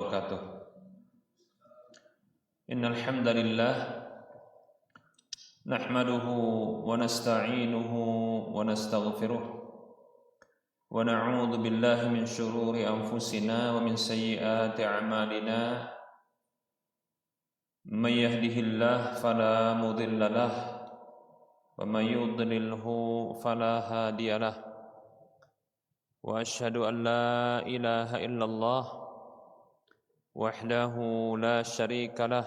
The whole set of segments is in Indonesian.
wabarakatuh. Innal hamdalillah nahmaduhu wa nasta'inuhu wa nastaghfiruh wa na'udzu billahi min shururi anfusina wa min sayyiati a'malina. May yahdihillahu fala mudilla lahu wa may yudlilhu fala hadiya lahu. Wa asyhadu an la ilaha illallah wahdahu la syarika lah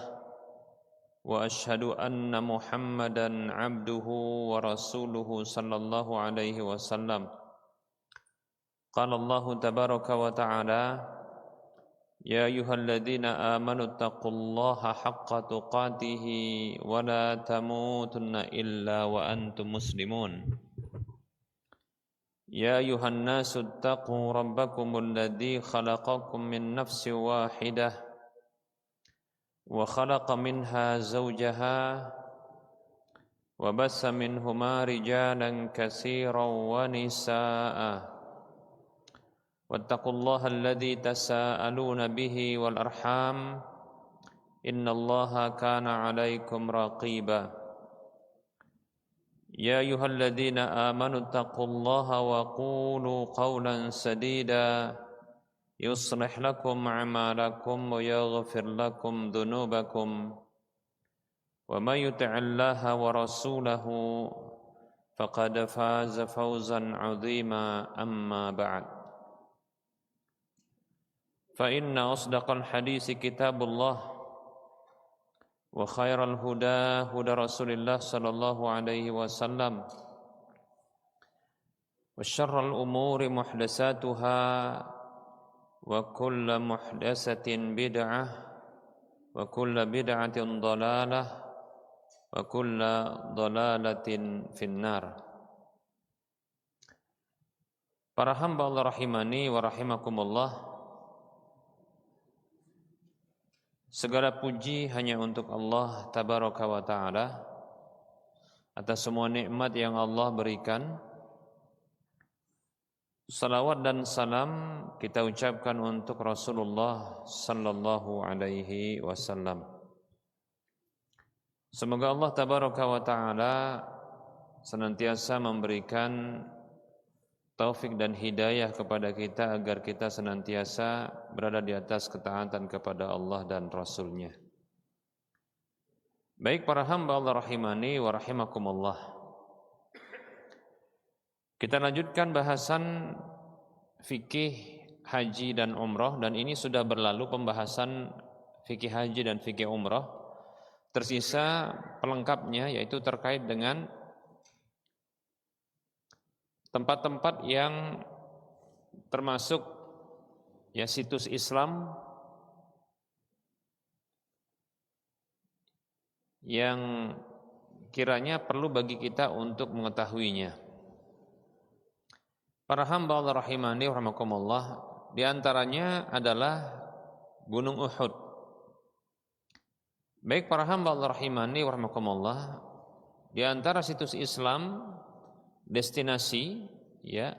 wa asyhadu anna Muhammadan abduhu wa rasuluhu sallallahu alaihi wasallam. Qala Allah tabaraka wa ta'ala, ya ayyuhalladzina amanu taqullaha haqqa tuqatih wa la tamutunna illa wa antum muslimun. Ya ayuhan nasu attaqu rabbakumul ladzi khalaqakum min nafsin wahidah wa khalaqa minha zawjaha wa bassa minhuma rijalan katsiran wa nisaa'a wattaqullaha alladzi tasaaluna bihi wal arham innallaha kana 'alaikum raqiba. Ya ayyuhalladzina amanu taqullaha wa qulu qawlan sadida yuslih lakum a'malakum wa yaghfir lakum dhunubakum wa may yuti'illaha wa rasulahu faqad faza fawzan 'azima amma ba'd. Fa inna asdaqal hadisi kitabullah wa khairal huda huda Rasulillah sallallahu alaihi wasallam wa syarral umuri muhdatsatuha wa kullu muhdatsatin bid'ah wa kullu bid'atin dhalalah wa kullu dhalalatin finnar. Para hamba Allah rahimani wa rahimakumullah, segala puji hanya untuk Allah tabaraka wa ta'ala atas semua nikmat yang Allah berikan. Salawat dan salam kita ucapkan untuk Rasulullah sallallahu alaihi wasallam. Semoga Allah tabaraka wa ta'ala senantiasa memberikan taufik dan hidayah kepada kita agar kita senantiasa berada di atas ketaatan kepada Allah dan Rasul-Nya. Baik para hamba Allah rahimani wa rahimakumullah, kita lanjutkan bahasan fikih haji dan umrah, dan ini sudah berlalu pembahasan fikih haji dan fikih umrah. Tersisa pelengkapnya, yaitu terkait dengan tempat-tempat yang termasuk ya situs Islam yang kiranya perlu bagi kita untuk mengetahuinya. Para hamba Allah rahimani wa rahimakumullah, di antaranya adalah Gunung Uhud. Baik para hamba Allah rahimani wa rahimakumullah, di antara situs Islam, destinasi ya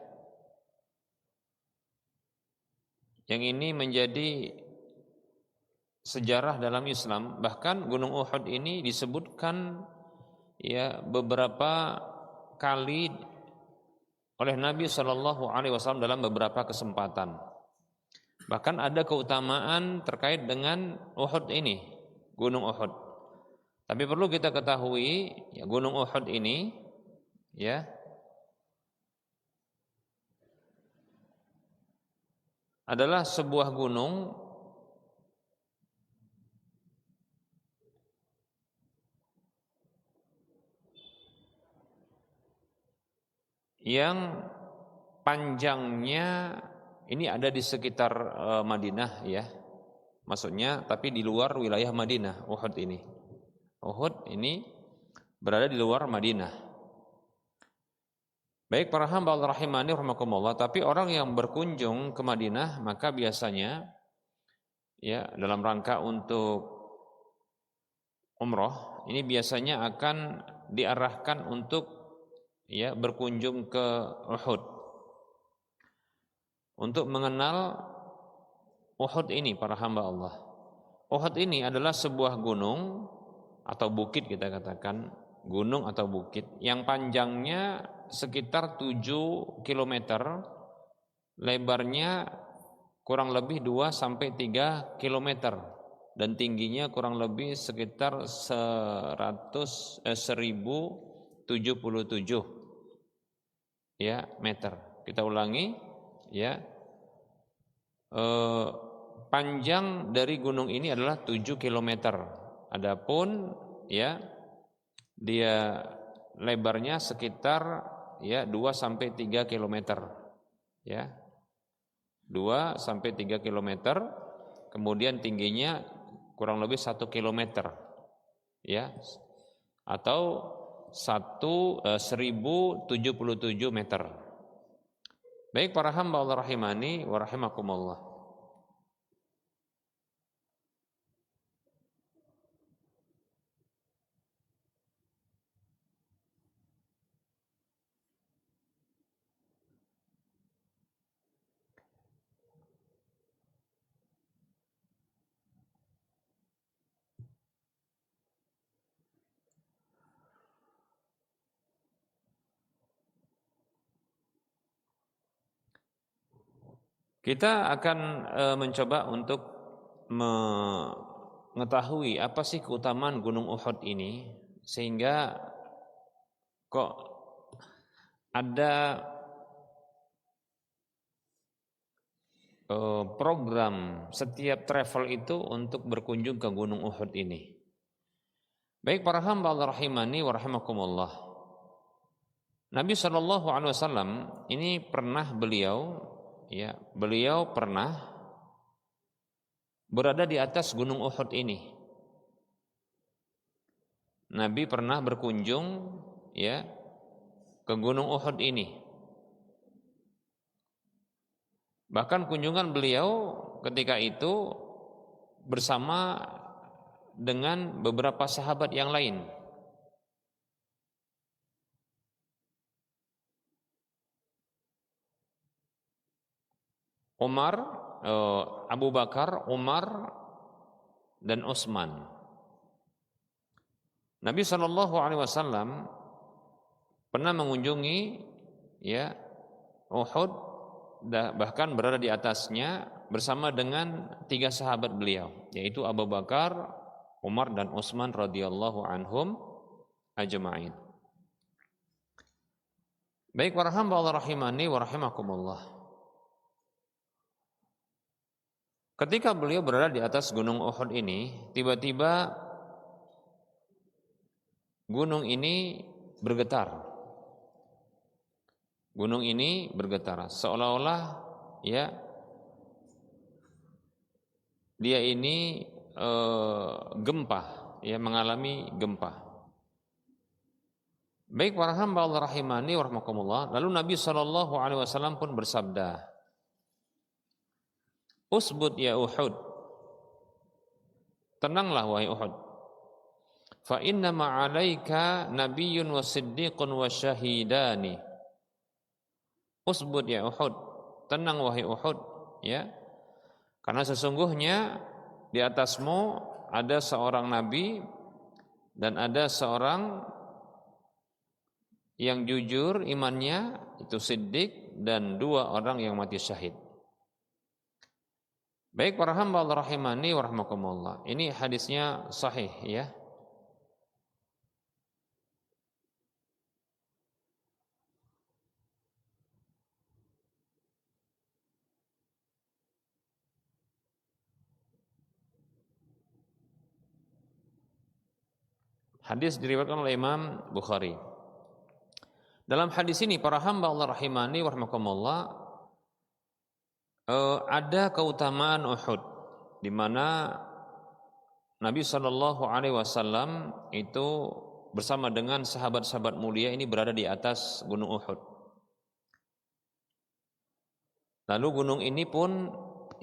yang ini menjadi sejarah dalam Islam. Bahkan Gunung Uhud ini disebutkan ya beberapa kali oleh Nabi Shallallahu alaihi wasallam dalam beberapa kesempatan. Bahkan ada keutamaan terkait dengan Uhud ini, Gunung Uhud. Tapi perlu kita ketahui ya, Gunung Uhud ini ya adalah sebuah gunung yang panjangnya ini ada di sekitar Madinah ya. Maksudnya tapi di luar wilayah Madinah. Uhud ini berada di luar Madinah. Baik para hamba Allah rahimani rahimakumullah, tapi orang yang berkunjung ke Madinah maka biasanya ya dalam rangka untuk umroh ini biasanya akan diarahkan untuk ya berkunjung ke Uhud untuk mengenal Uhud ini para hamba Allah. Uhud ini adalah sebuah gunung atau bukit, kita katakan gunung atau bukit yang panjangnya sekitar 7 kilometer, lebarnya kurang lebih 2 sampai 3 kilometer dan tingginya kurang lebih sekitar 1077 ya meter. Kita ulangi ya. Panjang dari gunung ini adalah 7 kilometer. Adapun ya dia lebarnya sekitar ya 2 sampai 3 kilometer. Ya. 2 sampai 3 kilometer, kemudian tingginya kurang lebih 1 kilometer. Ya. Atau 1077 meter. Baik para hamba Allah rahimani wa rahimakumullah. Kita akan mencoba untuk mengetahui apa sih keutamaan Gunung Uhud ini, sehingga kok ada program setiap travel itu untuk berkunjung ke Gunung Uhud ini. Baik para hamba Allah rahimani wa rahimakumullah. Nabi SAW ini pernah beliau pernah berada di atas Gunung Uhud ini. Nabi pernah berkunjung ya ke Gunung Uhud ini. Bahkan kunjungan beliau ketika itu bersama dengan beberapa sahabat yang lain. Abu Bakar, Umar, dan Utsman. Nabi SAW pernah mengunjungi ya Uhud, bahkan berada di atasnya bersama dengan 3 sahabat beliau, yaitu Abu Bakar, Umar, dan Utsman radhiyallahu anhum ajma'in. Baik para hamba Allah rahimani wa rahimakumullah. Ketika beliau berada di atas Gunung Uhud ini, tiba-tiba gunung ini bergetar. Gunung ini bergetar, seolah-olah ya dia ini gempa, ya mengalami gempa. Baik para hamba Allah rahimani wa rahimakumullah, lalu Nabi SAW pun bersabda, "Usbut ya Uhud, tenanglah wahai Uhud. Fa inna ma'alaika nabiyyun wa siddiqun wa syahidani." Usbut ya Uhud, tenang wahai Uhud, ya. Karena sesungguhnya di atasmu ada seorang nabi dan ada seorang yang jujur imannya, itu siddiq, dan 2 orang yang mati syahid. Baik para hamba Allah rahimani wa rahmakumullah. Ini hadisnya sahih ya. Hadis diriwayatkan oleh Imam Bukhari. Dalam hadis ini para hamba Allah rahimani wa rahmakumullah, ada keutamaan Uhud di mana Nabi SAW itu bersama dengan sahabat-sahabat mulia ini berada di atas Gunung Uhud. Lalu gunung ini pun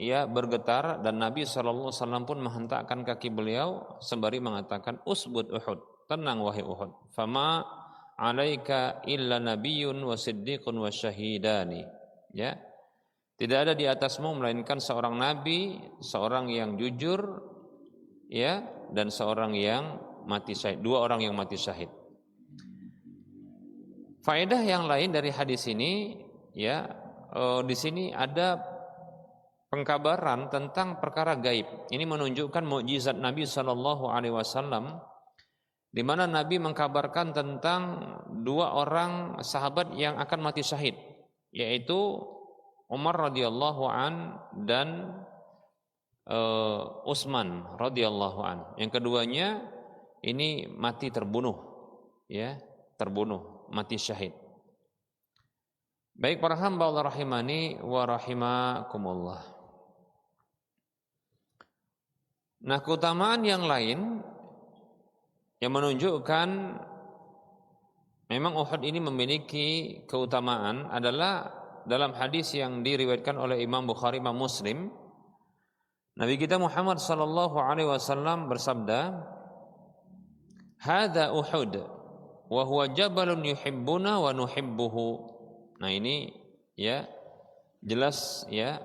ya bergetar dan Nabi SAW pun menghentakkan kaki beliau sembari mengatakan, "Usbut Uhud, tenang wahai Uhud. Fama alaika illa nabiyyun wa siddiqun wa syahidani." Ya. Tidak ada di atasmu melainkan seorang nabi, seorang yang jujur, ya, dan seorang yang mati syahid, dua orang yang mati syahid. Faedah yang lain dari hadis ini, ya, di sini ada pengkabaran tentang perkara gaib. Ini menunjukkan mukjizat Nabi Shallallahu Alaihi Wasallam, di mana Nabi mengkabarkan tentang dua orang sahabat yang akan mati syahid, yaitu Umar radhiyallahu an dan Utsman radhiyallahu an. Yang keduanya ini mati terbunuh, ya, terbunuh, mati syahid. Baik para hamba Allah rahimani wa rahimakumullah. Nah, keutamaan yang lain yang menunjukkan memang Uhud ini memiliki keutamaan adalah dalam hadis yang diriwayatkan oleh Imam Bukhari, Imam Muslim, Nabi kita Muhammad sallallahu alaihi wasallam bersabda, "Hadza Uhud wa huwa jabalun yuhibbuna wa nuhibbuhu." Nah, ini ya jelas ya,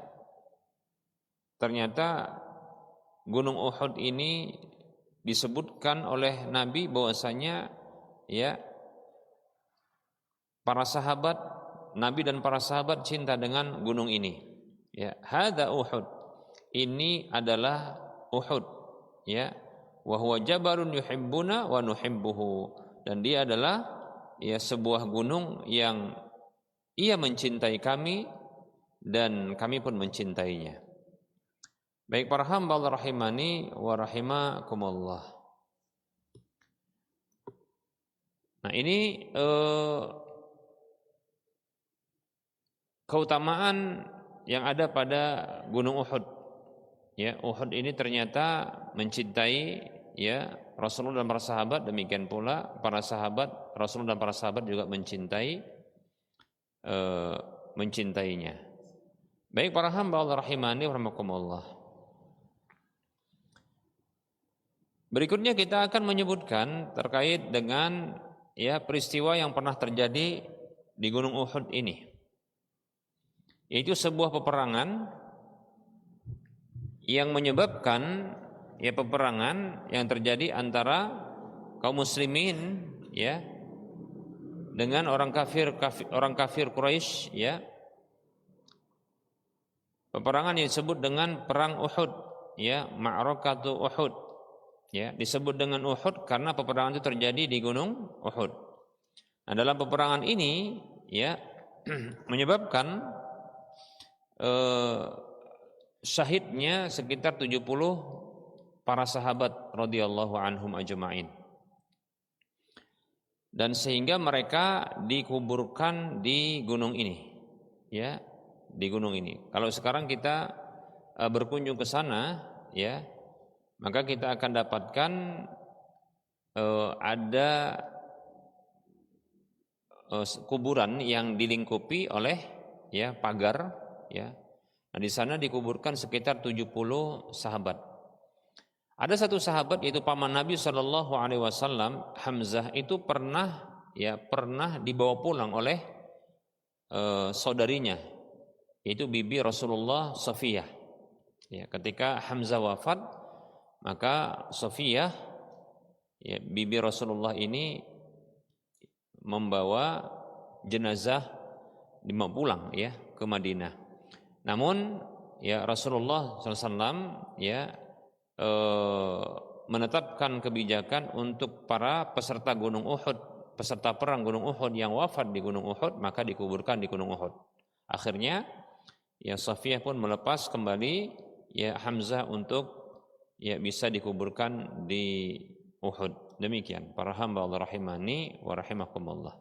ternyata Gunung Uhud ini disebutkan oleh Nabi bahwasanya ya para sahabat Nabi dan para sahabat cinta dengan gunung ini. Ya, hadza Uhud. Ini adalah Uhud, ya. Wa huwa jabalun yuhibbuna wa nuhibbuhu. Dan dia adalah ya sebuah gunung yang ia mencintai kami dan kami pun mencintainya. Baik para hamba Allah rahimani wa rahimakumullah. Nah, ini keutamaan yang ada pada Gunung Uhud. Ya, Uhud ini ternyata mencintai ya Rasulullah dan para sahabat, demikian pula para sahabat Rasulullah dan para sahabat juga mencintainya. Baik para hamba Allah rahimani wa rahimakumullah. Berikutnya kita akan menyebutkan terkait dengan ya peristiwa yang pernah terjadi di Gunung Uhud ini. Yaitu sebuah peperangan yang menyebabkan ya peperangan yang terjadi antara kaum muslimin ya dengan orang kafir Quraisy ya. Peperangan yang disebut dengan perang Uhud ya, Ma'rakatu Uhud. Ya, disebut dengan Uhud karena peperangan itu terjadi di Gunung Uhud. Nah, dalam peperangan ini ya menyebabkan syahidnya sekitar 70 para sahabat radhiyallahu anhum ajma'in. Dan sehingga mereka dikuburkan di gunung ini. Ya, di gunung ini. Kalau sekarang kita berkunjung ke sana ya, maka kita akan dapatkan ada kuburan yang dilingkupi oleh ya pagar ya. Nah, di sana dikuburkan sekitar 70 sahabat. Ada satu sahabat yaitu paman Nabi Shallallahu Alaihi Wasallam, Hamzah, itu pernah dibawa pulang oleh saudarinya, yaitu bibi Rasulullah Safiyah. Ya, ketika Hamzah wafat, maka Safiyah ya, bibi Rasulullah ini membawa jenazah dibawa pulang ya ke Madinah. Namun ya Rasulullah SAW ya menetapkan kebijakan untuk para peserta Gunung Uhud, peserta perang Gunung Uhud yang wafat di Gunung Uhud, maka dikuburkan di Gunung Uhud. Akhirnya ya Safiyah pun melepas kembali ya Hamzah untuk ya bisa dikuburkan di Uhud. Demikian para hamba Allah rahimani wa rahimakumullah.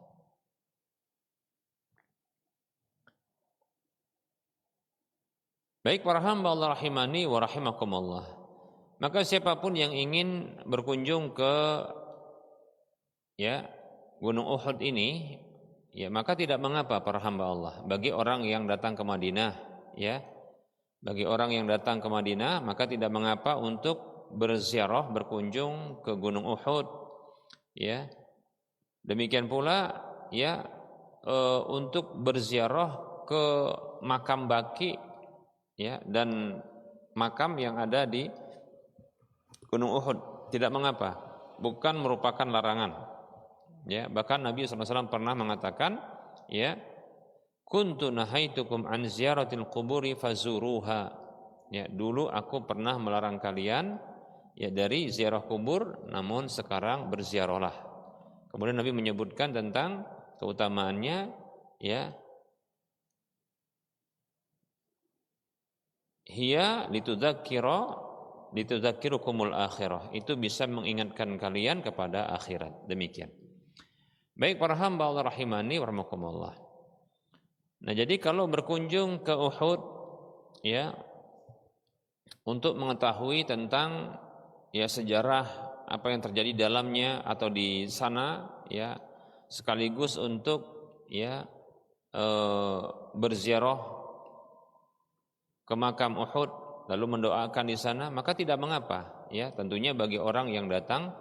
Baik para hamba Allah rahimani wa rahimakumullah. Maka siapapun yang ingin berkunjung ke ya Gunung Uhud ini, ya maka tidak mengapa para hamba Allah. Bagi orang yang datang ke Madinah, ya, bagi orang yang datang ke Madinah, maka tidak mengapa untuk berziarah, berkunjung ke Gunung Uhud, ya. Demikian pula, ya, untuk berziarah ke makam Baqi ya dan makam yang ada di Gunung Uhud, tidak mengapa, bukan merupakan larangan. Ya, bahkan Nabi SAW pernah mengatakan, ya, kuntu nahaitukum an ziyaratil quburi fazuruha. Ya, dulu aku pernah melarang kalian ya dari ziarah kubur, namun sekarang berziarahlah. Kemudian Nabi menyebutkan tentang keutamaannya, ya, hiya litudzakirukumul akhirah, itu bisa mengingatkan kalian kepada akhirat. Demikian. Baik para hamba Allah rahimani wa rahmakumullah. Nah, jadi kalau berkunjung ke Uhud, ya, untuk mengetahui tentang ya sejarah apa yang terjadi di dalamnya atau di sana, ya, sekaligus untuk ya berziarah ke makam Uhud lalu mendoakan di sana, maka tidak mengapa, ya, tentunya bagi orang yang datang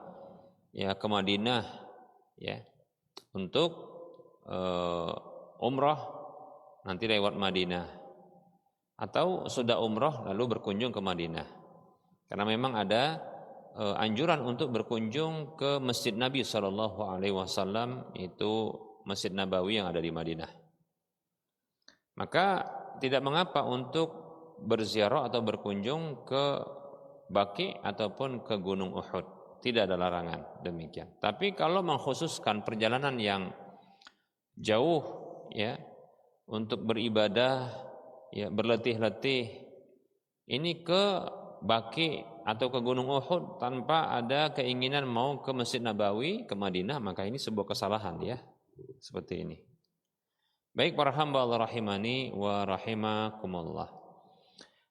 ya ke Madinah, ya, untuk umrah nanti lewat Madinah, atau sudah umrah lalu berkunjung ke Madinah, karena memang ada anjuran untuk berkunjung ke Masjid Nabi SAW, itu Masjid Nabawi yang ada di Madinah. Maka tidak mengapa untuk berziarah atau berkunjung ke Baqi ataupun ke Gunung Uhud, tidak ada larangan demikian. Tapi kalau mengkhususkan perjalanan yang jauh, ya, untuk beribadah, ya, berletih-letih ini ke Baqi atau ke Gunung Uhud tanpa ada keinginan mau ke Masjid Nabawi, ke Madinah, maka ini sebuah kesalahan, ya, seperti ini. Baik para hamba Allah rahimani wa rahimakumullah.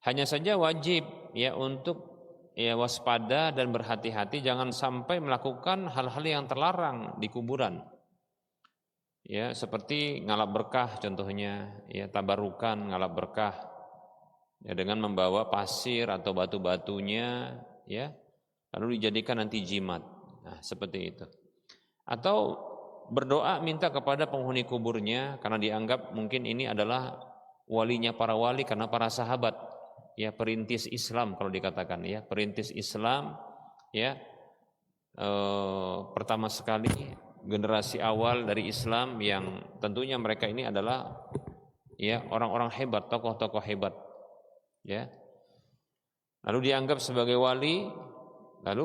Hanya saja wajib, ya, untuk ya waspada dan berhati-hati jangan sampai melakukan hal-hal yang terlarang di kuburan. Ya, seperti ngalap berkah contohnya, ya, tabarukan ngalap berkah, ya, dengan membawa pasir atau batu-batunya, ya, lalu dijadikan nanti jimat. Nah, seperti itu. Atau berdoa minta kepada penghuni kuburnya karena dianggap mungkin ini adalah walinya para wali karena para sahabat, ya, perintis Islam kalau dikatakan, ya, perintis Islam, ya, pertama sekali generasi awal dari Islam yang tentunya mereka ini adalah, ya, orang-orang hebat, tokoh-tokoh hebat, ya, lalu dianggap sebagai wali lalu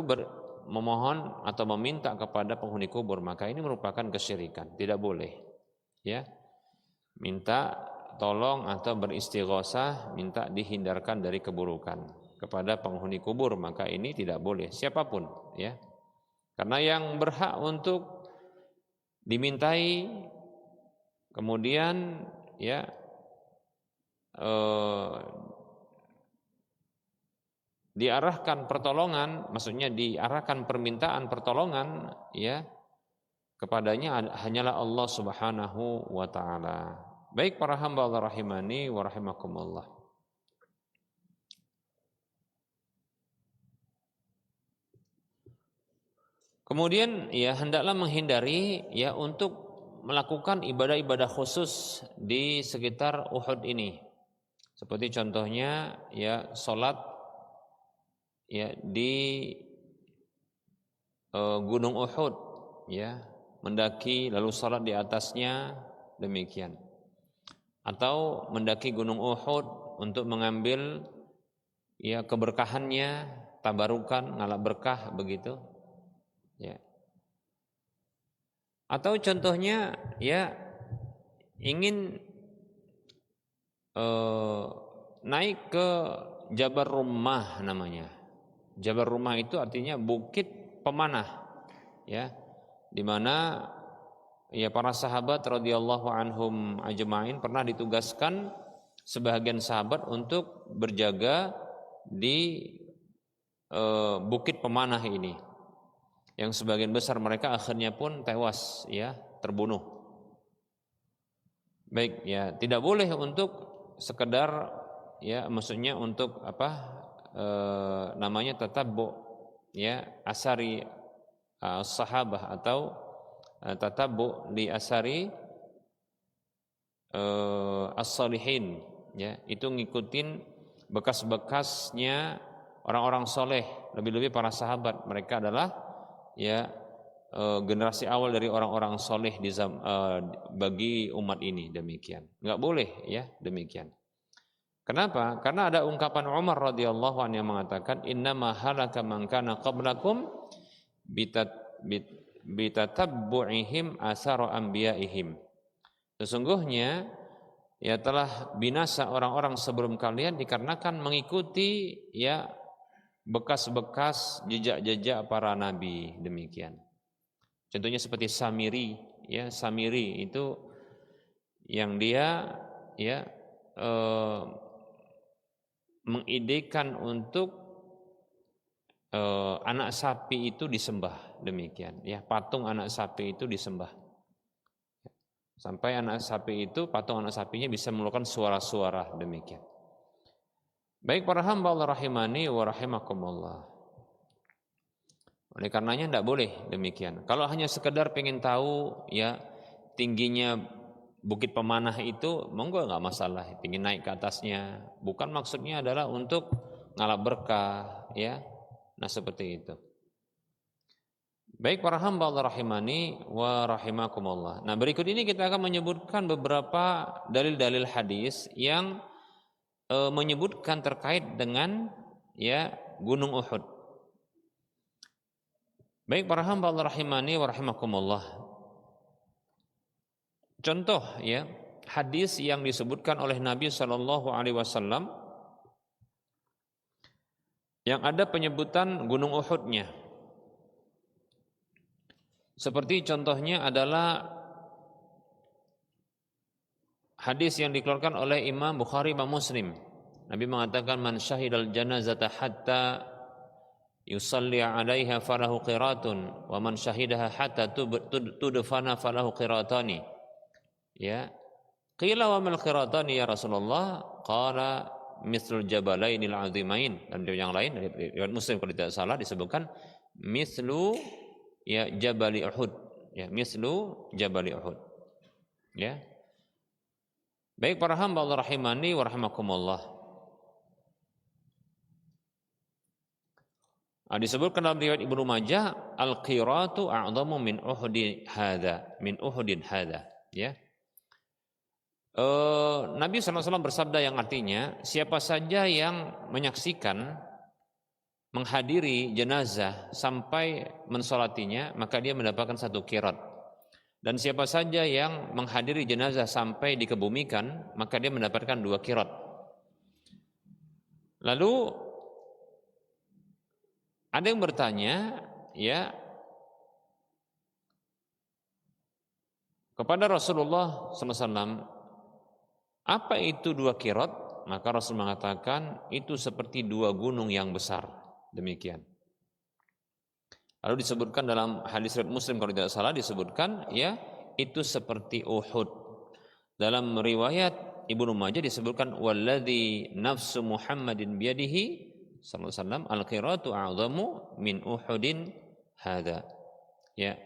memohon atau meminta kepada penghuni kubur, maka ini merupakan kesyirikan, tidak boleh, ya, minta tolong atau beristighosah, minta dihindarkan dari keburukan kepada penghuni kubur, maka ini tidak boleh siapapun, ya, karena yang berhak untuk dimintai kemudian, ya, diarahkan pertolongan, maksudnya diarahkan permintaan pertolongan, ya, kepadanya hanyalah Allah Subhanahu wa taala. Baik para hamba Allah rahimani wa rahimakumullah. Kemudian, ya, hendaklah menghindari, ya, untuk melakukan ibadah-ibadah khusus di sekitar Uhud ini. Seperti contohnya, ya, salat, ya, di Gunung Uhud, ya, mendaki lalu salat di atasnya, demikian. Atau mendaki Gunung Uhud untuk mengambil, ya, keberkahannya, tabarukan, ngalap berkah begitu, ya. Atau contohnya, ya, ingin naik ke Jabal Rummah namanya. Jabal Rummah itu artinya bukit pemanah, ya, di mana, ya, para sahabat radhiyallahu anhum ajmain pernah ditugaskan sebagian sahabat untuk berjaga di bukit pemanah ini, yang sebagian besar mereka akhirnya pun tewas, ya, terbunuh. Baik, ya, tidak boleh untuk sekedar, ya, maksudnya untuk apa namanya tatabbu, ya, asari sahabah atau tatabbu li asari as-salihin, ya, itu ngikutin bekas-bekasnya orang-orang soleh, lebih-lebih para sahabat. Mereka adalah ya generasi awal dari orang-orang soleh bagi umat ini, demikian. Nggak boleh ya demikian. Kenapa? Karena ada ungkapan Umar radhiyallahu anhu yang mengatakan innama halaka man kana qablakum bitatabbu'ihim athara anbiya'ihim. Sesungguhnya ya telah binasa orang-orang sebelum kalian dikarenakan mengikuti ya bekas-bekas jejak-jejak para nabi, demikian. Contohnya seperti Samiri, ya Samiri itu yang dia ya mengidekan untuk anak sapi itu disembah, demikian. Ya patung anak sapi itu disembah. Sampai anak sapi itu, patung anak sapinya bisa mengeluarkan suara-suara, demikian. Baik para hamba Allah rahimani wa rahimakumullah. Oleh karenanya tidak boleh demikian. Kalau hanya sekedar pengen tahu ya tingginya Bukit Pemanah itu, monggo nggak masalah, ingin naik ke atasnya. Bukan maksudnya adalah untuk ngalap berkah, ya. Nah seperti itu. Baik para hamba Allah rahimani wa rahimakumullah. Nah berikut ini kita akan menyebutkan beberapa dalil-dalil hadis yang menyebutkan terkait dengan ya Gunung Uhud. Baik para hamba Allah rahimani wa rahimakumullah. Contoh ya hadis yang disebutkan oleh Nabi Shallallahu Alaihi Wasallam yang ada penyebutan Gunung Uhudnya. Seperti contohnya adalah hadis yang dikeluarkan oleh Imam Bukhari dan Muslim. Nabi mengatakan man syahidal janazata hatta yusalli 'alaiha falahu qiratun wa man syahidaha hatta tudfana falahu qiratani. Ya. Qila wa mal qiratani ya Rasulullah? Qala mithlul jabalainil 'azimain. Dan yang lain dari riwayat Muslim kalau tidak salah disebutkan mithlu ya Jabali Uhud, ya mislu Jabali Uhud. Ya. Baik para hamba Allah rahimani wa rahimakumullah. Disebutkan dalam riwayat Ibnu Majah al-qiratu a'dhamu min Uhudin hadza, ya. Nabi SAW bersabda yang artinya siapa saja yang menyaksikan menghadiri jenazah sampai mensolatinya maka dia mendapatkan 1 qirat. Dan siapa saja yang menghadiri jenazah sampai dikebumikan maka dia mendapatkan 2 qirat. Lalu ada yang bertanya ya kepada Rasulullah SAW, apa itu 2 qirat? Maka Rasul mengatakan itu seperti 2 gunung yang besar. Demikian. Lalu disebutkan dalam hadis riwayat Muslim kalau tidak salah disebutkan ya itu seperti Uhud. Dalam riwayat Ibnu Majah disebutkan walladzi nafsu Muhammadin biyadihi sallallahu alaihi wasallam al-qiratu a'dhamu min Uhudin hadza. Ya.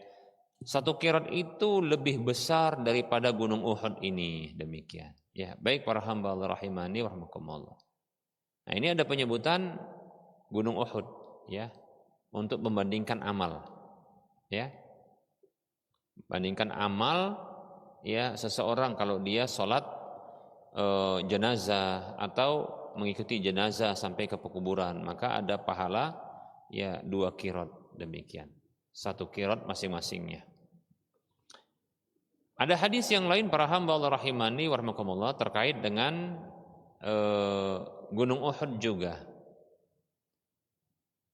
1 qirat itu lebih besar daripada gunung Uhud ini, demikian. Ya, baik para hamba Allah rahimani wa rahimakumullah. Nah, ini ada penyebutan Gunung Uhud ya untuk membandingkan amal ya. Bandingkan amal ya seseorang kalau dia sholat jenazah atau mengikuti jenazah sampai ke pekuburan maka ada pahala ya 2 qirat, demikian. 1 qirat masing-masingnya. Ada hadis yang lain para hamba Allah rahimani wa rahimakumullah terkait dengan Gunung Uhud juga.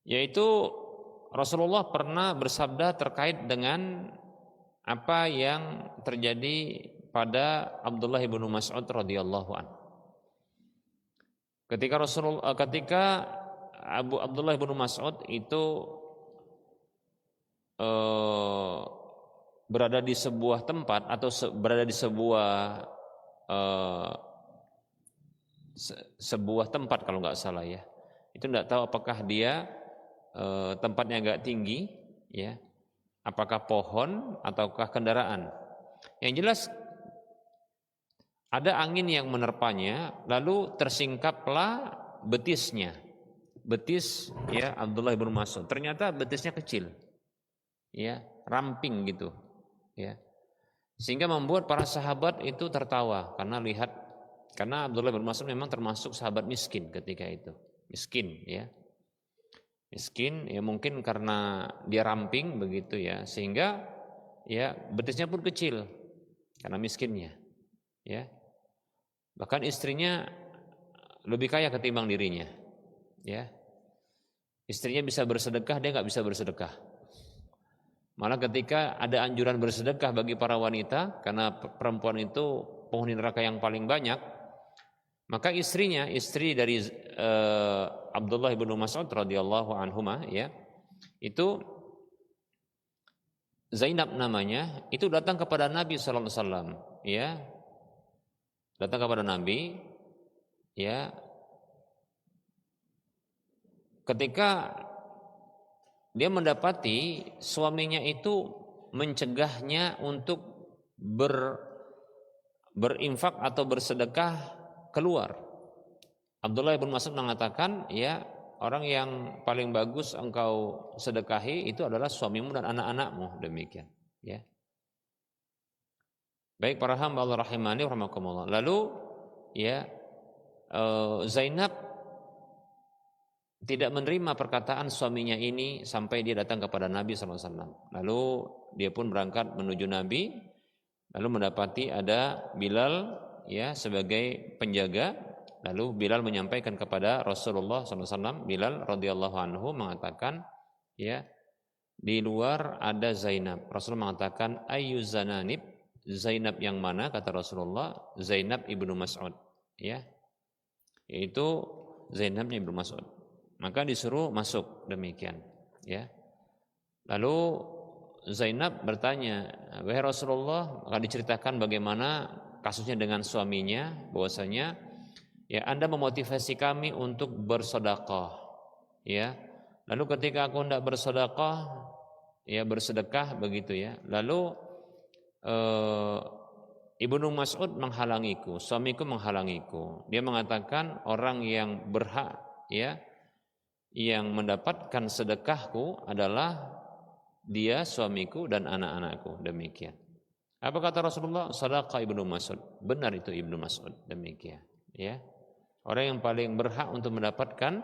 Yaitu Rasulullah pernah bersabda terkait dengan apa yang terjadi pada Abdullah bin Mas'ud radhiyallahu anhu. Ketika Abdullah bin Mas'ud itu berada di sebuah tempat atau berada di sebuah tempat kalau nggak salah ya, itu tidak tahu apakah dia tempatnya agak tinggi ya, apakah pohon ataukah kendaraan. Yang jelas ada angin yang menerpanya lalu tersingkaplah betis ya Abdullah bin Mas'ud. Ternyata betisnya kecil, ya ramping gitu, ya. Sehingga membuat para sahabat itu tertawa karena Abdullah bin Mas'ud memang termasuk sahabat miskin ketika itu, miskin ya mungkin karena dia ramping begitu ya, sehingga ya betisnya pun kecil karena miskinnya, ya. Bahkan istrinya lebih kaya ketimbang dirinya, ya. Istrinya bisa bersedekah, dia nggak bisa bersedekah. Malah ketika ada anjuran bersedekah bagi para wanita, karena perempuan itu penghuni neraka yang paling banyak, maka istri dari Abdullah bin Mas'ud radhiyallahu anhuma, ya, itu Zainab namanya, itu datang kepada Nabi sallallahu alaihi wasallam, ya. Datang kepada Nabi, ya. Ketika dia mendapati suaminya itu mencegahnya untuk berinfak atau bersedekah keluar. Abdullah bin Mas'ud mengatakan, ya, orang yang paling bagus engkau sedekahi itu adalah suamimu dan anak-anakmu, demikian, ya. Baik para hamba Allah rahimani wa rahimakumullah. Lalu ya Zainab tidak menerima perkataan suaminya ini sampai dia datang kepada Nabi SAW. Lalu dia pun berangkat menuju Nabi, lalu mendapati ada Bilal, ya, sebagai penjaga. Lalu Bilal menyampaikan kepada Rasulullah SAW. Bilal radhiyallahu anhu mengatakan, ya, di luar ada Zainab. Rasulullah mengatakan, ayyu zananib, Zainab yang mana? Kata Rasulullah, Zainab ibnu Mas'ud, ya, yaitu Zainabnya ibnu Mas'ud. Maka disuruh masuk, demikian, ya. Lalu Zainab bertanya, wahai Rasulullah, maka diceritakan bagaimana kasusnya dengan suaminya, bahwasanya ya Anda memotivasi kami untuk bersedekah, ya. Lalu ketika aku hendak bersedekah, ya bersedekah begitu, ya. Lalu Ibnu Mas'ud menghalangiku, suamiku menghalangiku. Dia mengatakan orang yang berhak, ya, yang mendapatkan sedekahku adalah dia, suamiku dan anak-anakku, demikian. Apa kata Rasulullah? Shadaqa Ibnu Mas'ud. Benar itu Ibnu Mas'ud, demikian, ya. Orang yang paling berhak untuk mendapatkan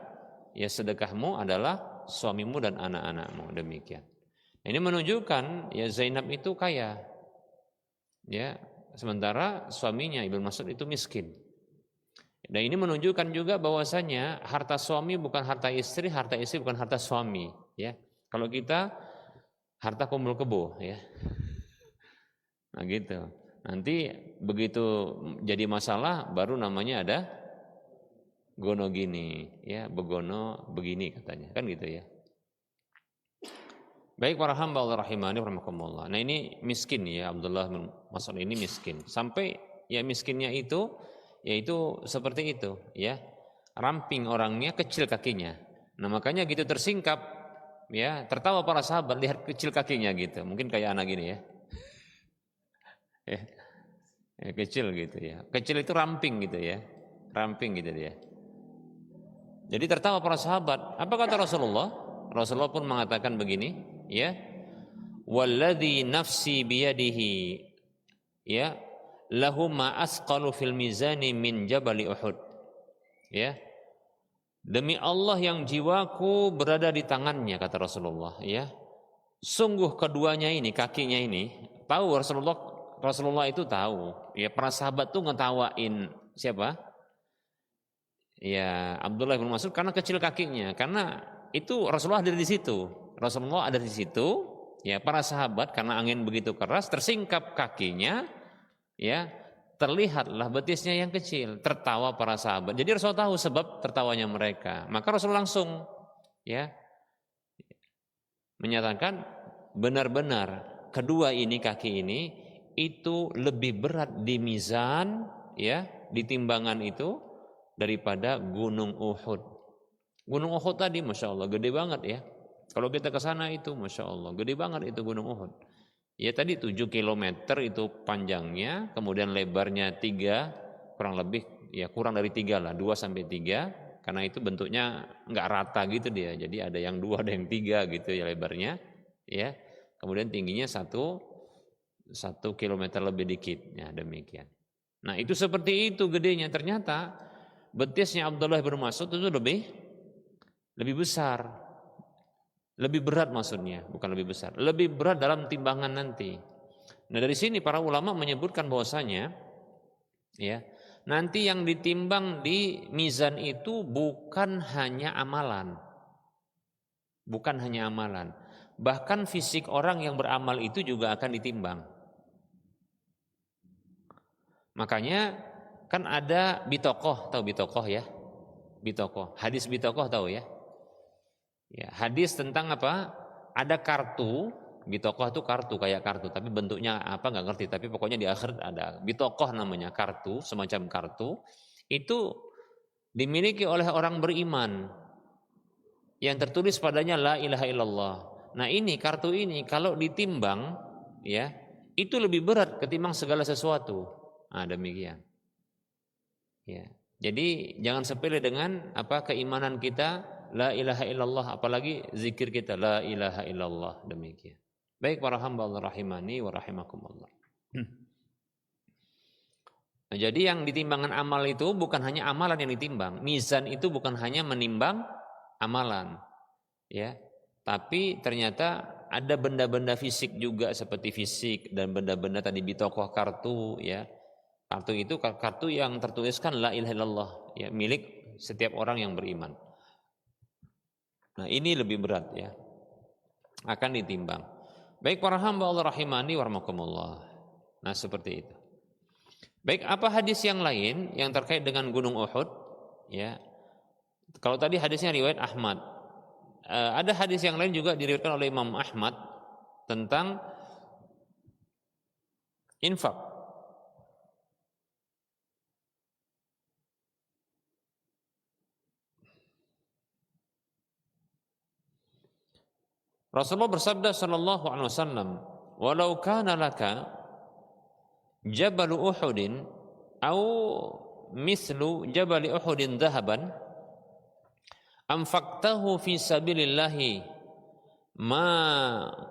ya sedekahmu adalah suamimu dan anak-anakmu, demikian. Ini menunjukkan ya Zainab itu kaya, ya, sementara suaminya Ibnu Mas'ud itu miskin. Dan ini menunjukkan juga bahwasanya harta suami bukan harta istri bukan harta suami, ya. Kalau kita harta kumpul kebo, ya. Nah gitu. Nanti begitu jadi masalah baru namanya ada gono gini, ya, begono begini katanya, kan gitu, ya. Baik para hamba Allah rahimani rahimakumullah. Nah ini miskin, ya, Abdullah bin Mas'ud ini miskin. Sampai ya miskinnya itu yaitu seperti itu, ya. Ramping orangnya, kecil kakinya. Nah, makanya gitu tersingkap, ya, tertawa para sahabat lihat kecil kakinya gitu. Mungkin kayak anak gini, ya. Ya, kecil gitu, ya. Kecil itu ramping gitu, ya. Ramping gitu dia. Jadi tertawa para sahabat. Apa kata Rasulullah? Rasulullah pun mengatakan begini, ya. Walladzi nafsi biyadihi, ya, lahu ma asqalu fil mizani min jabali Uhud, ya. Demi Allah yang jiwaku berada di tangannya, kata Rasulullah, ya. Sungguh keduanya ini, kakinya ini, tahu Rasulullah itu tahu, ya. Para sahabat tuh ngetawain siapa? Ya, Abdullah bin Mas'ud karena kecil kakinya, karena itu Rasulullah ada di situ. Rasulullah ada di situ, ya. Para sahabat karena angin begitu keras tersingkap kakinya, ya, terlihatlah betisnya yang kecil. Tertawa para sahabat. Jadi Rasulullah tahu sebab tertawanya mereka. Maka Rasul langsung, ya, menyatakan benar-benar kedua ini, kaki ini itu lebih berat di mizan, ya, di timbangan itu daripada Gunung Uhud. Gunung Uhud tadi Masya Allah gede banget, ya. Kalau kita ke sana itu Masya Allah gede banget itu Gunung Uhud. Ya tadi 7 kilometer itu panjangnya, kemudian lebarnya 3, kurang lebih, ya kurang dari 3 lah, 2 sampai 3, karena itu bentuknya nggak rata gitu dia. Jadi ada yang 2, ada yang 3 gitu ya lebarnya, ya. Kemudian tingginya 1 kilometer lebih dikit, ya demikian. Nah itu seperti itu gedenya. Ternyata betisnya Abdullah bin Mas'ud itu lebih besar, lebih berat maksudnya, bukan lebih besar, lebih berat dalam timbangan nanti. Nah dari sini para ulama menyebutkan bahwasanya, ya, nanti yang ditimbang di mizan itu bukan hanya amalan, bahkan fisik orang yang beramal itu juga akan ditimbang. Makanya kan ada bitokoh, tahu bitokoh ya? Bitokoh, hadis bitokoh tahu ya? Ya, hadis tentang apa? Ada kartu, bitokoh itu kartu kayak kartu, tapi bentuknya apa nggak ngerti. Tapi pokoknya di akhir ada bitokoh namanya, kartu, semacam kartu. Itu dimiliki oleh orang beriman yang tertulis padanya la ilaha illallah. Nah ini kartu ini kalau ditimbang, ya itu lebih berat ketimbang segala sesuatu. Nah demikian. Ya. Jadi jangan sepele dengan apa keimanan kita la ilaha illallah, apalagi zikir kita la ilaha illallah, demikian. Baik para hamba Allah rahimani wa rahimakumullah. Nah, jadi yang ditimbangan amal itu bukan hanya amalan yang ditimbang. Mizan itu bukan hanya menimbang amalan, ya. Tapi ternyata ada benda-benda fisik juga seperti fisik dan benda-benda tadi bitokoh kartu, ya. Kartu itu kartu yang tertuliskan la ilaha illallah, ya, milik setiap orang yang beriman. Nah, ini lebih berat, ya. Akan ditimbang. Baik para hamba Allah rahimani wa rahmakumullah. Nah, seperti itu. Baik, apa hadis yang lain yang terkait dengan Gunung Uhud, ya. Kalau tadi hadisnya riwayat Ahmad. Ada hadis yang lain juga diriwayatkan oleh Imam Ahmad tentang infak. Rasulullah bersabda sallallahu alaihi wasallam, "Walau kana laka Jabal Uhudin au mislu Jabal Uhudin dhahaban anfaqtahu fi sabilillahi ma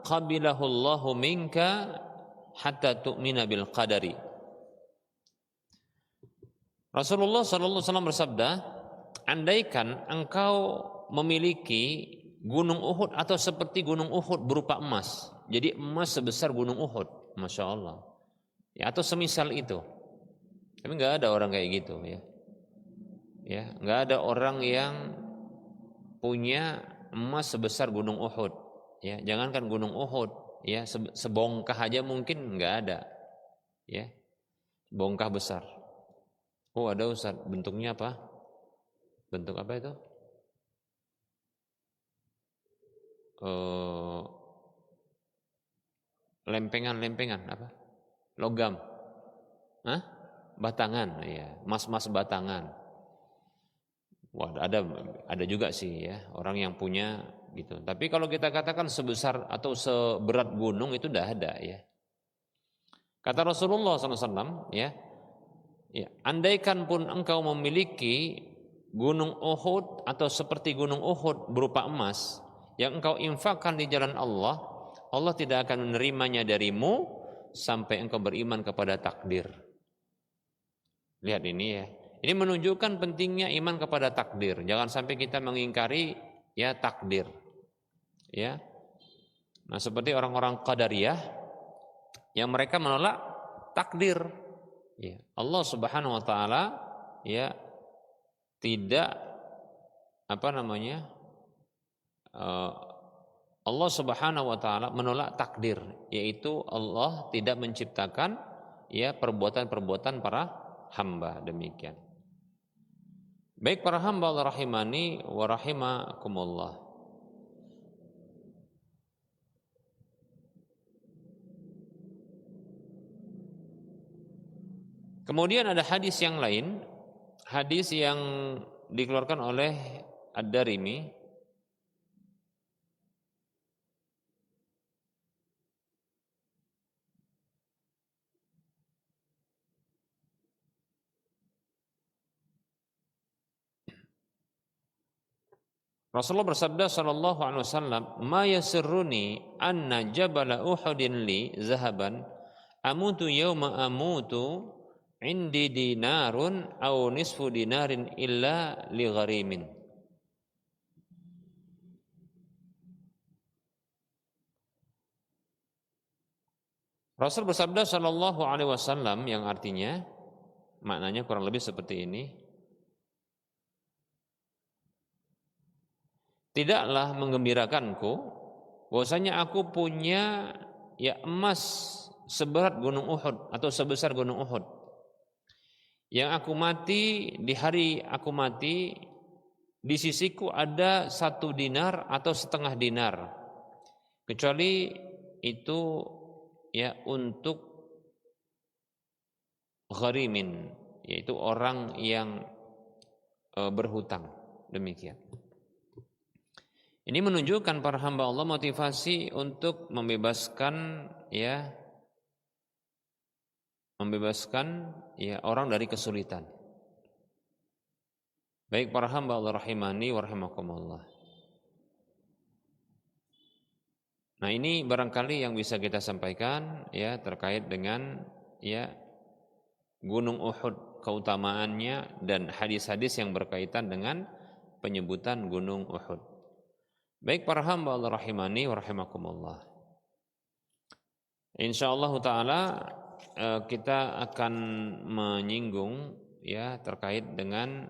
qabilahu Allahu minka hatta tu'mina bil qadari." Rasulullah sallallahu alaihi wasallam bersabda, andaikan engkau memiliki gunung Uhud atau seperti gunung Uhud berupa emas, jadi emas sebesar gunung Uhud, masya Allah, ya, atau semisal itu. Tapi nggak ada orang kayak gitu, ya, nggak ada orang yang punya emas sebesar gunung Uhud, ya, jangankan gunung Uhud, ya, sebongkah aja mungkin nggak ada, ya, bongkah besar. Oh ada Ustaz, bentuknya apa? Bentuk apa itu? Lempengan apa? Logam. Hah? Batangan, ya, mas batangan. Wah, ada juga sih, ya, orang yang punya gitu. Tapi kalau kita katakan sebesar atau seberat gunung itu udah ada, ya. Kata Rasulullah SAW, ya, andaikan pun engkau memiliki gunung Uhud atau seperti gunung Uhud berupa emas yang engkau infakkan di jalan Allah, Allah tidak akan menerimanya darimu sampai engkau beriman kepada takdir. Lihat ini, ya. Ini menunjukkan pentingnya iman kepada takdir. Jangan sampai kita mengingkari, ya, takdir. Ya. Nah, seperti orang-orang Qadariyah yang mereka menolak takdir. Ya. Allah Subhanahu wa taala, ya, tidak Allah Subhanahu wa taala menolak takdir, yaitu Allah tidak menciptakan, ya, perbuatan-perbuatan para hamba, demikian. Baik para hamba Allah rahimani wa rahimakumullah. Kemudian ada hadis yang lain, hadis yang dikeluarkan oleh Ad-Darimi, Rasulullah bersabda sallallahu alaihi wasallam, "Ma yasurruni anna jabala Uhudin li zahaban amutu yawma amutu indi dinarun aw nisfu dinarin illa li gharimin." Rasul bersabda sallallahu alaihi wasallam yang artinya maknanya kurang lebih seperti ini. Tidaklah menggembirakanku bahwasanya aku punya emas seberat gunung Uhud atau sebesar gunung Uhud. Yang aku mati di hari aku mati di sisiku ada 1 dinar atau setengah dinar. Kecuali itu untuk gharimin, yaitu orang yang berhutang, demikian. Ini menunjukkan para hamba Allah motivasi untuk membebaskan orang dari kesulitan. Baik para hamba Allah rahimani wa rahimakumullah. Nah, ini barangkali yang bisa kita sampaikan terkait dengan Gunung Uhud, keutamaannya dan hadis-hadis yang berkaitan dengan penyebutan Gunung Uhud. Baik para hamba Allah rahimani wa rahimakumullah. Insyaallah taala kita akan menyinggung terkait dengan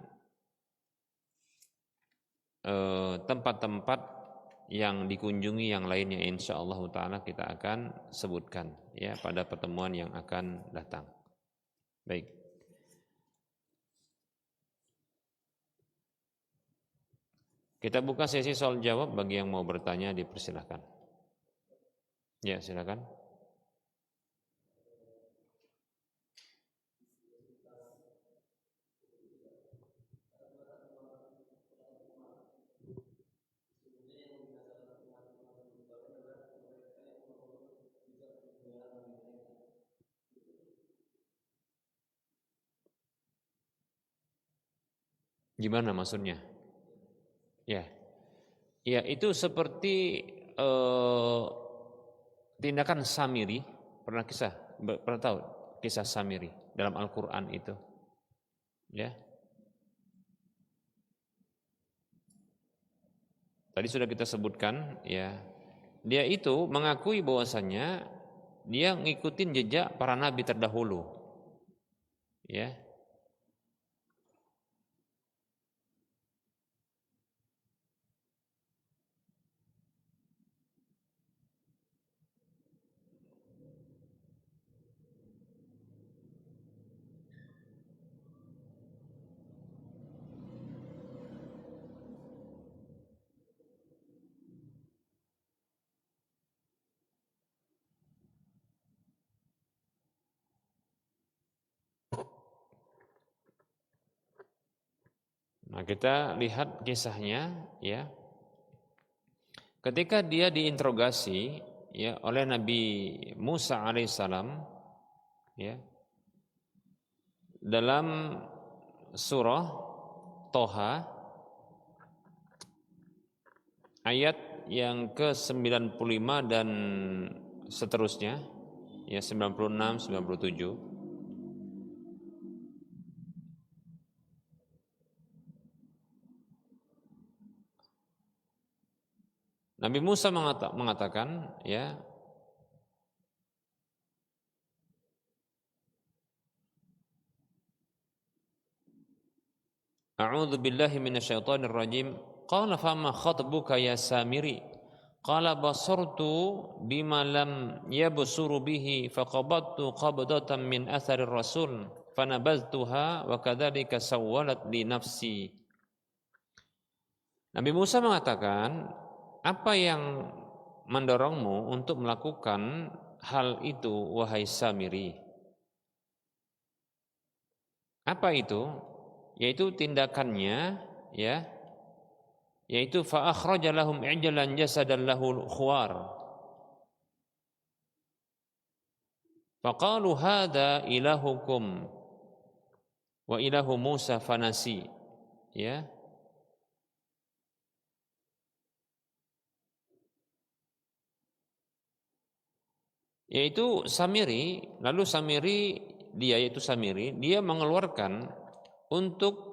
tempat-tempat yang dikunjungi yang lainnya, insyaallah taala kita akan sebutkan pada pertemuan yang akan datang. Baik. Kita buka sesi soal jawab, bagi yang mau bertanya dipersilahkan. Ya, silakan. Gimana maksudnya? Ya, itu seperti tindakan Samiri. Pernah tahu kisah Samiri dalam Al-Quran itu? Ya. Tadi sudah kita sebutkan, dia itu mengakui bahwasanya dia ngikutin jejak para nabi terdahulu, Nah, kita lihat kisahnya, ketika dia diinterogasi oleh Nabi Musa alaihissalam, dalam surah Toha ayat yang ke-95 dan seterusnya, 96, 97. Nabi Musa mengatakan, A'udzu billahi minasyaitonir rajim. Qala fama khatbuka ya Samiri? Qala basartu bima lam yabsuru bihi faqabattu qabdatan min atharir rasul fanabadtuha wa kadzalika sawwalat li nafsi. Nabi Musa mengatakan, apa yang mendorongmu untuk melakukan hal itu, wahai Samiri? Apa itu? Yaitu tindakannya, yaitu fa akhraja lahum ijlan jasadan lahu khuwar. Faqalu hadza ilahukum wa ilahu Musa fanasi. yaitu Samiri. Lalu Samiri dia mengeluarkan untuk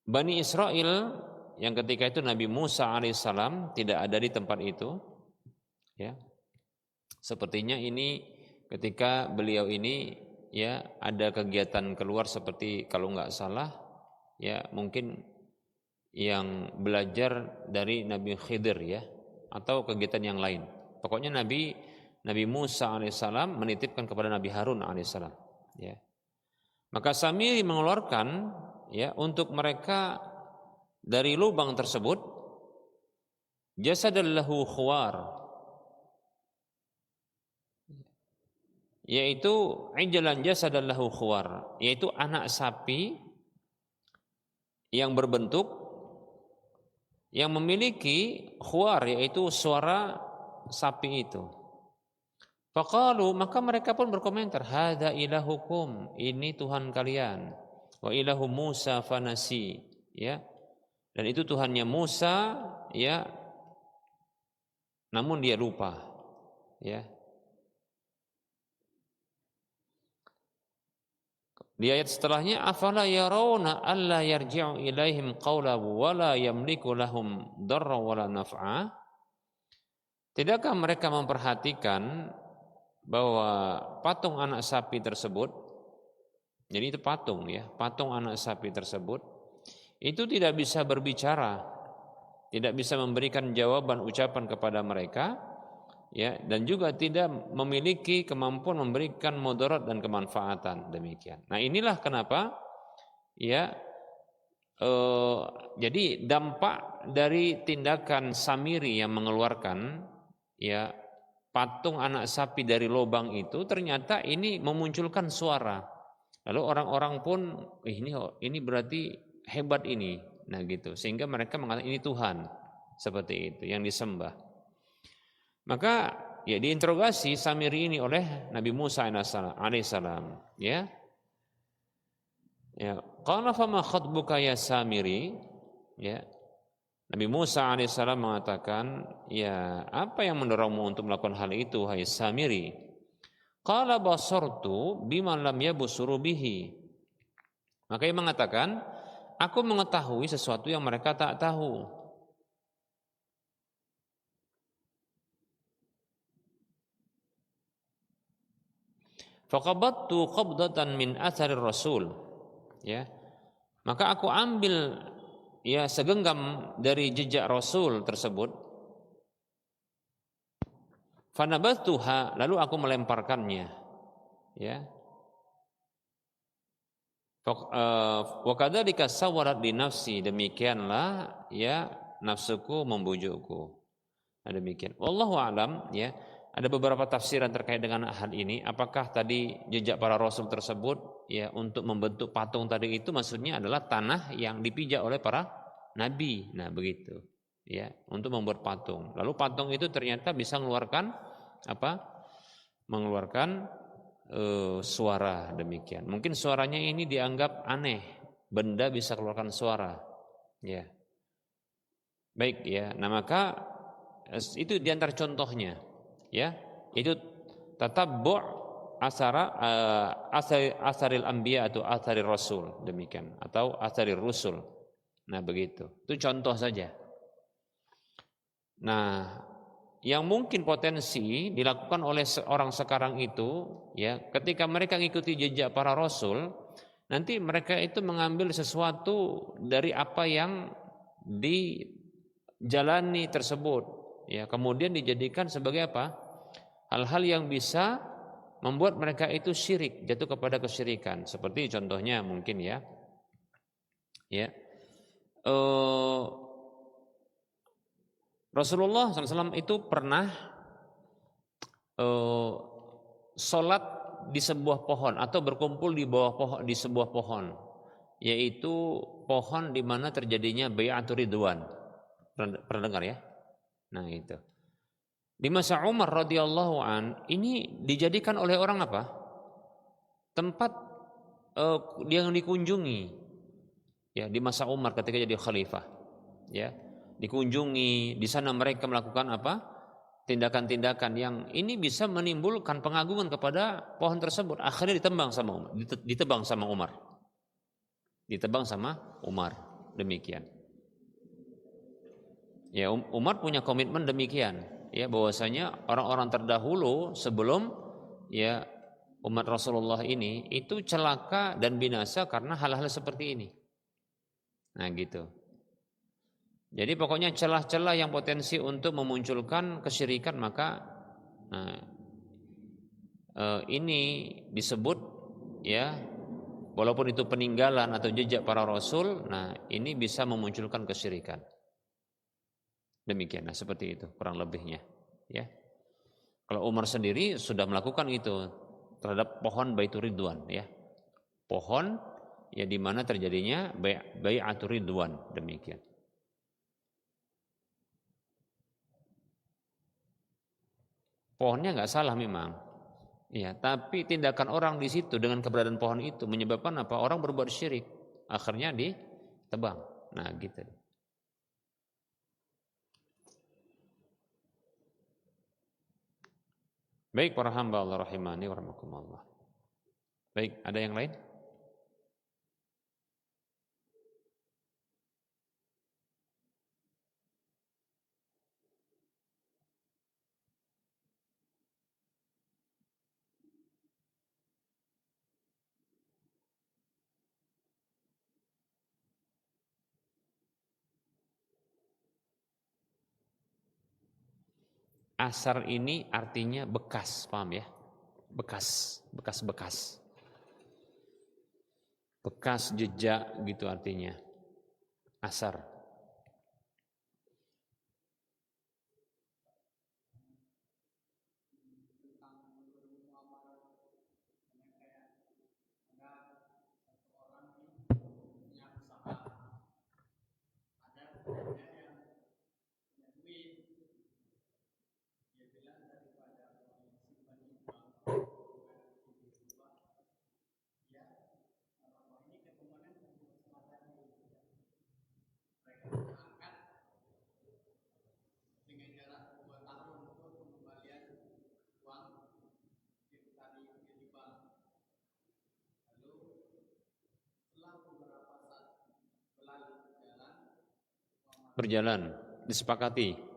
Bani Israel yang ketika itu Nabi Musa alaihissalam tidak ada di tempat itu, ya. Sepertinya ini ketika beliau ini ya ada kegiatan keluar, seperti kalau nggak salah ya mungkin yang belajar dari Nabi Khidir ya, atau kegiatan yang lain. Pokoknya Nabi Musa alaihissalam menitipkan kepada Nabi Harun alaihissalam, ya. Maka Samiri mengeluarkan ya untuk mereka dari lubang tersebut jasadan lahu khuwar, yaitu ijlan jasadan lahu khuwar, yaitu anak sapi yang berbentuk yang memiliki khuwar, yaitu suara sapi itu. Faqalu, maka mereka pun berkomentar, hadza ilahukum, ini Tuhan kalian, wa ilahu Musa fanasi, ya. Dan itu Tuhannya Musa, ya. Namun dia lupa, ya. Di ayat setelahnya, afala yarawna alla yarji'u ilaihim qawla wa la yamliku lahum darra wa la naf'a. Tidakkah mereka memperhatikan bahwa patung anak sapi tersebut, jadi itu patung ya, patung anak sapi tersebut itu tidak bisa berbicara, tidak bisa memberikan jawaban ucapan kepada mereka, ya, dan juga tidak memiliki kemampuan memberikan mudarat dan kemanfaatan, demikian. Nah, inilah kenapa ya jadi dampak dari tindakan Samiri yang mengeluarkan ya patung anak sapi dari lubang itu, ternyata ini memunculkan suara. Lalu orang-orang pun ini berarti hebat ini. Nah gitu, sehingga mereka mengatakan ini Tuhan, seperti itu yang disembah. Maka ya diinterogasi Samiri ini oleh Nabi Musa alaihissalam, ya. Ya, qala fama khatbuka ya Samiri, ya. Nabi Musa alaihissalam mengatakan, ya apa yang mendorongmu untuk melakukan hal itu, hai Samiri? Qala basartu bima lam yabsuru bihi. Maka ia mengatakan, aku mengetahui sesuatu yang mereka tak tahu. Faqabattu qabdatan min atharir rasul, ya. Maka aku ambil ya segenggam dari jejak Rasul tersebut. Fanabattuha, lalu aku melemparkannya, ya. Wa kadzalika sawarat li nafsi, demikianlah ya nafsuku membujukku. Nah, demikian. Wallahu alam, ya. Ada beberapa tafsiran terkait dengan hal ini. Apakah tadi jejak para rasul tersebut ya untuk membentuk patung tadi itu maksudnya adalah tanah yang dipijak oleh para nabi. Nah, begitu. Ya, untuk membuat patung. Lalu patung itu ternyata bisa mengeluarkan apa? Mengeluarkan suara, demikian. Mungkin suaranya ini dianggap aneh. Benda bisa keluarkan suara. Ya. Baik ya. Nah, maka itu diantara contohnya. Ya, itu tatabbu' asaril anbiya atau asaril rasul, demikian, atau asaril rusul. Nah, begitu. Itu contoh saja. Nah, yang mungkin potensi dilakukan oleh orang sekarang itu, ya, ketika mereka mengikuti jejak para rasul, nanti mereka itu mengambil sesuatu dari apa yang dijalani tersebut, ya, kemudian dijadikan sebagai apa? Hal-hal yang bisa membuat mereka itu syirik, jatuh kepada kesyirikan. Seperti contohnya mungkin ya, Rasulullah SAW itu pernah sholat di sebuah pohon atau berkumpul di bawah pohon, di sebuah pohon, yaitu pohon di mana terjadinya bai'atur ridwan. Pernah dengar ya? Nah, itu. Di masa Umar radhiyallahu an, ini dijadikan oleh orang apa? Tempat yang dikunjungi. Ya, di masa Umar ketika jadi khalifah. Ya, dikunjungi, di sana mereka melakukan apa? tindakan-tindakan yang ini bisa menimbulkan pengagungan kepada pohon tersebut. Akhirnya ditebang sama Umar, ditebang sama Umar. Demikian. Ya, Umar punya komitmen demikian, ya, bahwasanya orang-orang terdahulu sebelum ya umat Rasulullah ini itu celaka dan binasa karena hal-hal seperti ini. Nah, gitu. Jadi pokoknya celah-celah yang potensi untuk memunculkan kesyirikan, maka ini disebut, ya, walaupun itu peninggalan atau jejak para rasul, nah ini bisa memunculkan kesyirikan. Demikian, nah seperti itu kurang lebihnya, ya. Kalau Umar sendiri sudah melakukan itu terhadap pohon Baitur Ridwan, ya, pohon ya di mana terjadinya Bai'atur Ridwan, demikian. Pohonnya nggak salah memang, ya, tapi tindakan orang di situ dengan keberadaan pohon itu menyebabkan apa? Orang berbuat syirik, akhirnya ditebang. Nah, gitu. Baik para hamba Allah rahimani wa rahmakumullah. Baik, ada yang lain? Asar ini artinya bekas, paham ya? Bekas. Bekas jejak gitu artinya. Asar. Berjalan, disepakati.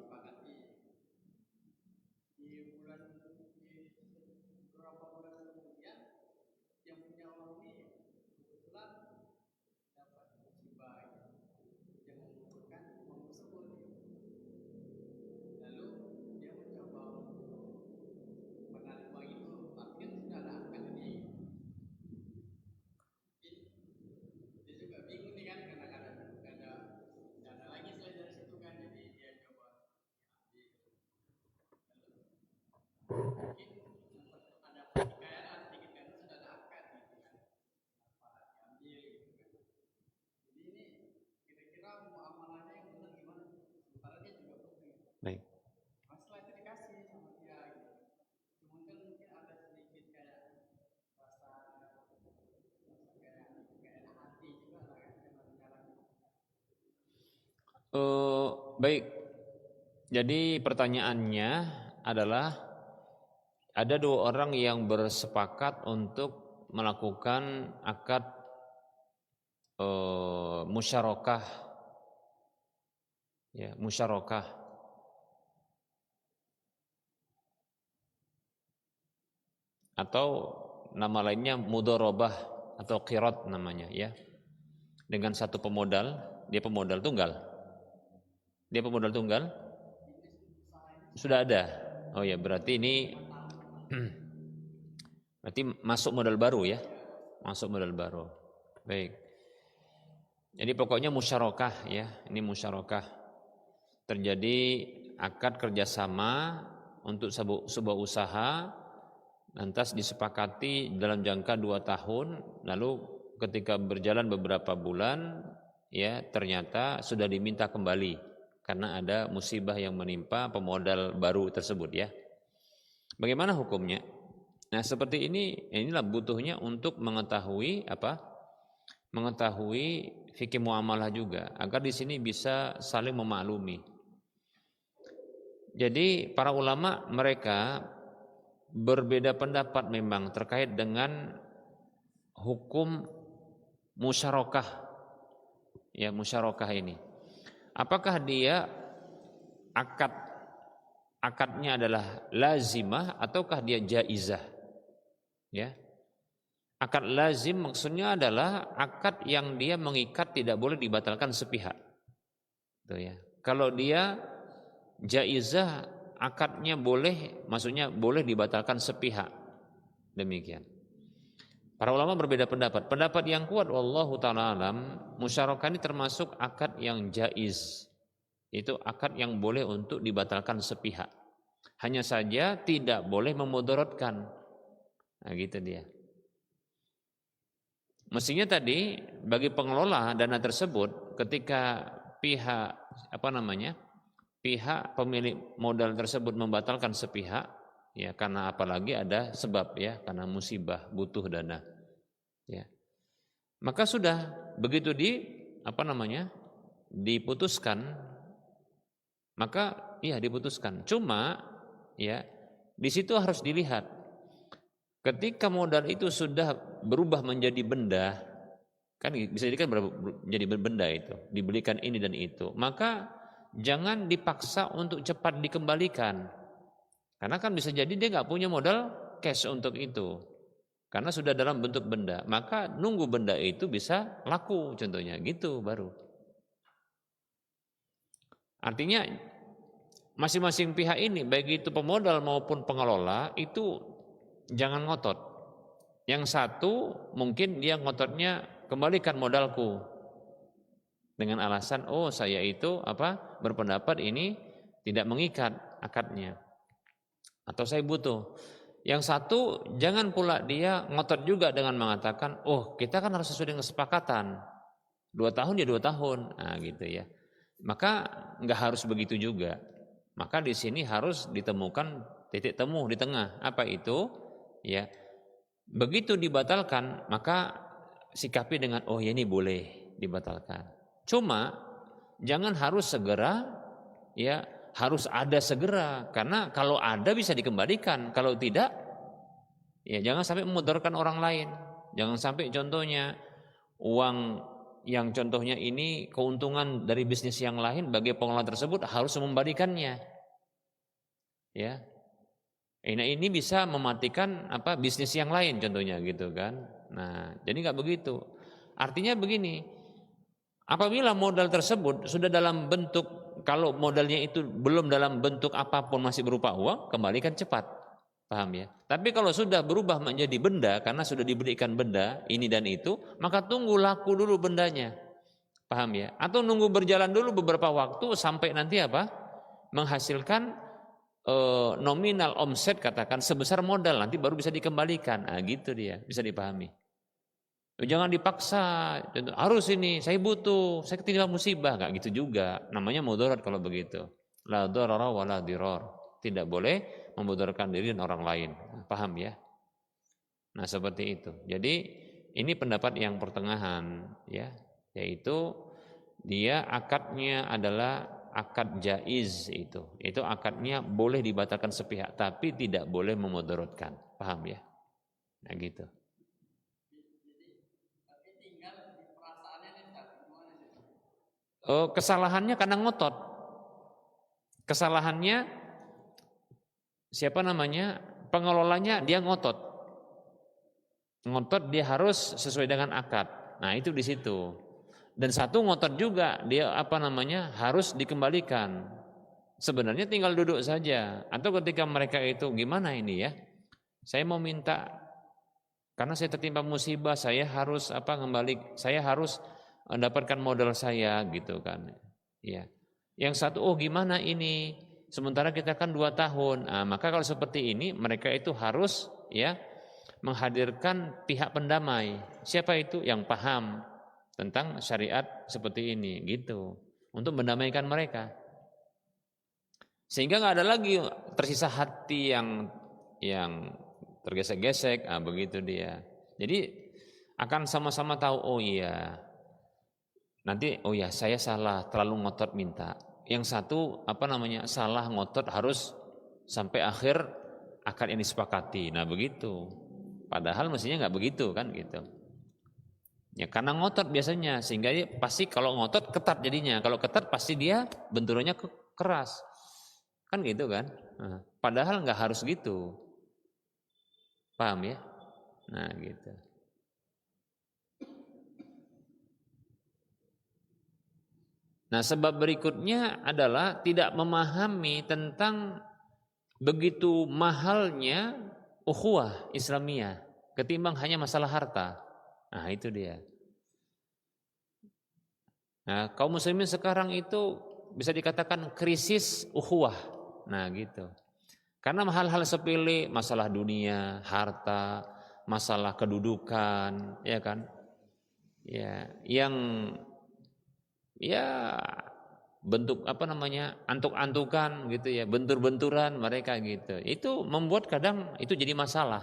Baik. Baik. Jadi pertanyaannya adalah ada dua orang yang bersepakat untuk melakukan akad musyarakah, ya, musyarakah atau nama lainnya mudharabah atau qirat namanya, ya, dengan satu pemodal. Dia pemodal tunggal sudah ada. Oh ya, berarti ini berarti masuk modal baru, ya, masuk modal baru. Baik. Jadi pokoknya musyarakah, ya, ini musyarakah, terjadi akad kerjasama untuk sebuah usaha, lantas disepakati dalam jangka 2 tahun, lalu ketika berjalan beberapa bulan, ya, ternyata sudah diminta kembali karena ada musibah yang menimpa pemodal baru tersebut, ya. Bagaimana hukumnya? Nah, seperti ini, inilah butuhnya untuk mengetahui fikih muamalah juga, agar di sini bisa saling memaklumi. Jadi para ulama mereka berbeda pendapat memang terkait dengan hukum musyarakah, ya musyarakah ini. Apakah dia akadnya adalah lazimah ataukah dia jaizah? Ya. Akad lazim maksudnya adalah akad yang dia mengikat tidak boleh dibatalkan sepihak. Tuh ya. Kalau dia jaizah akadnya boleh, maksudnya boleh dibatalkan sepihak. Demikian. Para ulama berbeda pendapat. Pendapat yang kuat wallahu taala alam, musyarakah ini termasuk akad yang jaiz. Itu akad yang boleh untuk dibatalkan sepihak. Hanya saja tidak boleh memudaratkan. Nah, gitu dia. Mestinya tadi bagi pengelola dana tersebut ketika pihak pihak pemilik modal tersebut membatalkan sepihak, ya karena apalagi ada sebab ya, karena musibah butuh dana, ya maka sudah begitu diputuskan, maka iya diputuskan. Cuma ya di situ harus dilihat ketika modal itu sudah berubah menjadi benda, kan bisa jadi kan menjadi benda itu, dibelikan ini dan itu, maka jangan dipaksa untuk cepat dikembalikan, karena kan bisa jadi dia nggak punya modal cash untuk itu, karena sudah dalam bentuk benda, maka nunggu benda itu bisa laku, contohnya gitu baru. Artinya masing-masing pihak ini, baik itu pemodal maupun pengelola, itu jangan ngotot. Yang satu mungkin dia ngototnya kembalikan modalku dengan alasan saya itu berpendapat ini tidak mengikat akadnya atau saya butuh. Yang satu jangan pula dia ngotot juga dengan mengatakan kita kan harus sesuai dengan kesepakatan 2 tahun ya 2 tahun, nah gitu ya. Maka nggak harus begitu juga. Maka di sini harus ditemukan titik temu di tengah. Apa itu? Ya, begitu dibatalkan maka sikapi dengan ya ini boleh dibatalkan. Cuma jangan harus segera, ya harus ada segera, karena kalau ada bisa dikembalikan, kalau tidak ya jangan sampai memudaratkan orang lain. Jangan sampai contohnya uang yang contohnya ini keuntungan dari bisnis yang lain bagi pengelola tersebut harus membalikannya. Ya. Nah ini bisa mematikan bisnis yang lain contohnya gitu kan. Nah jadi nggak begitu. Artinya begini, apabila modal tersebut sudah dalam bentuk, kalau modalnya itu belum dalam bentuk apapun masih berupa uang, kembalikan cepat, paham ya. Tapi kalau sudah berubah menjadi benda karena sudah diberikan benda ini dan itu, maka tunggu laku dulu bendanya, paham ya. Atau nunggu berjalan dulu beberapa waktu sampai nanti menghasilkan nominal omset katakan sebesar modal, nanti baru bisa dikembalikan. Nah gitu dia, bisa dipahami. Jangan dipaksa, harus ini, saya butuh, saya ketimpa musibah, enggak gitu juga. Namanya mudarat kalau begitu. La darara wa la dirar. Tidak boleh memudaratkan diri dan orang lain. Paham ya? Nah, seperti itu. Jadi ini pendapat yang pertengahan ya, yaitu dia akadnya adalah akad jaiz, itu akadnya boleh dibatalkan sepihak tapi tidak boleh memudaratkan, paham ya? Nah gitu. Kesalahannya karena ngotot. Kesalahannya pengelolanya dia ngotot dia harus sesuai dengan akad. Nah itu di situ. Dan satu ngotot juga dia harus dikembalikan. Sebenarnya tinggal duduk saja. Atau ketika mereka itu gimana ini ya? Saya mau minta karena saya tertimpa musibah, saya harus saya harus mendapatkan modal saya gitu kan. Ya. Yang satu gimana ini? Sementara kita kan 2 tahun. Nah, maka kalau seperti ini mereka itu harus ya menghadirkan pihak pendamai. Siapa itu? Yang paham tentang syariat seperti ini gitu, untuk mendamaikan mereka sehingga nggak ada lagi tersisa hati yang tergesek-gesek. Begitu dia. Jadi akan sama-sama tahu nanti saya salah terlalu ngotot minta. yang satu salah ngotot harus sampai akhir akad yang disepakati. Nah begitu. Padahal mestinya nggak begitu kan gitu. Ya karena ngotot biasanya, sehingga dia pasti kalau ngotot ketat jadinya. Kalau ketat pasti dia benturannya keras. Kan gitu kan. Nah, padahal nggak harus gitu. Paham ya? Nah gitu. Nah sebab berikutnya adalah tidak memahami tentang begitu mahalnya ukhuwah Islamiyah ketimbang hanya masalah harta. Nah itu dia. Nah kaum muslimin sekarang itu bisa dikatakan krisis ukhuwah. Nah gitu. Karena hal-hal sepele, masalah dunia, harta, masalah kedudukan, ya kan? Ya, yang ya bentuk antuk-antukan gitu ya, bentur-benturan mereka gitu. Itu membuat kadang itu jadi masalah.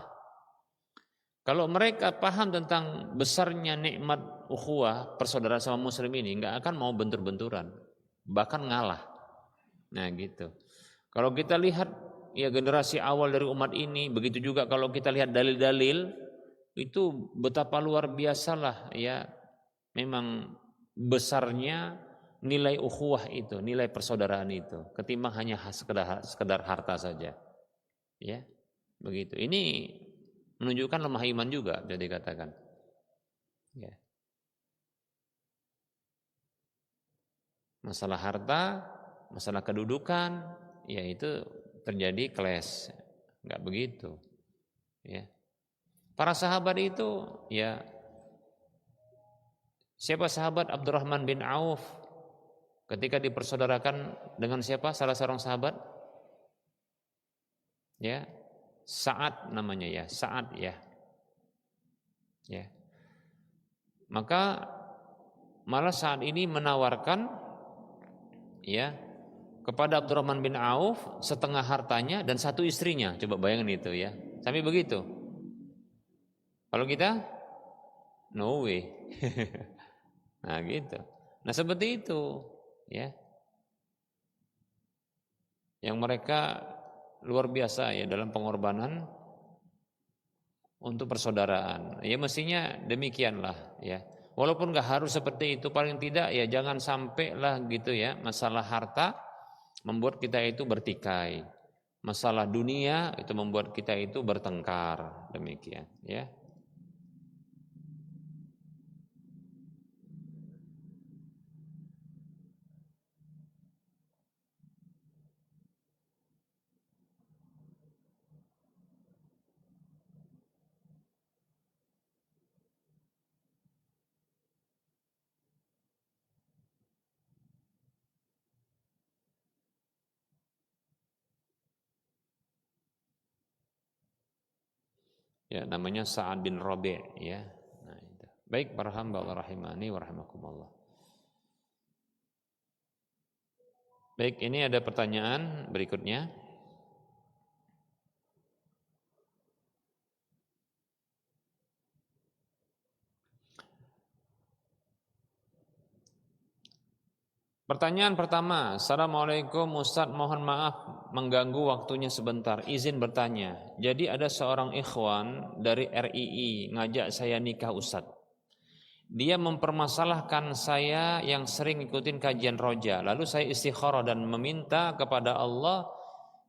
Kalau mereka paham tentang besarnya nikmat ukhuwah persaudaraan sama muslim ini, nggak akan mau bentur-benturan, bahkan ngalah. Nah gitu. Kalau kita lihat ya generasi awal dari umat ini, begitu juga kalau kita lihat dalil-dalil itu betapa luar biasalah ya, memang besarnya nilai ukhuwah itu, nilai persaudaraan itu, ketimbang hanya sekedar harta saja. Ya, begitu. Ini menunjukkan lemah iman juga bisa dikatakan. Ya. Masalah harta, masalah kedudukan, ya itu terjadi clash. Enggak begitu. Ya. Para sahabat itu ya, siapa sahabat Abdurrahman bin Auf ketika dipersaudarakan dengan siapa? Salah seorang sahabat? Ya. Sa'ad namanya ya, Sa'ad ya. Ya. Maka malah saat ini menawarkan ya kepada Abdurrahman bin Auf setengah hartanya dan satu istrinya. Coba bayangin itu ya. Sampai begitu. Kalau kita no way. Nah gitu. Nah seperti itu ya. Yang mereka luar biasa ya dalam pengorbanan untuk persaudaraan. Ya mestinya demikianlah ya. Walaupun nggak harus seperti itu, paling tidak ya jangan sampai lah gitu ya masalah harta membuat kita itu bertikai. Masalah dunia itu membuat kita itu bertengkar, demikian ya. Ya namanya Sa'ad bin Rabi' ya. Nah, itu. Baik para hamba Allah rahimani wa rahimakumullah. Baik, ini ada pertanyaan berikutnya. Pertanyaan pertama, Assalamualaikum Ustaz, mohon maaf mengganggu waktunya sebentar. Izin bertanya. Jadi ada seorang ikhwan dari RII ngajak saya nikah Ustaz. Dia mempermasalahkan saya yang sering ikutin kajian roja. Lalu saya istikharah dan meminta kepada Allah,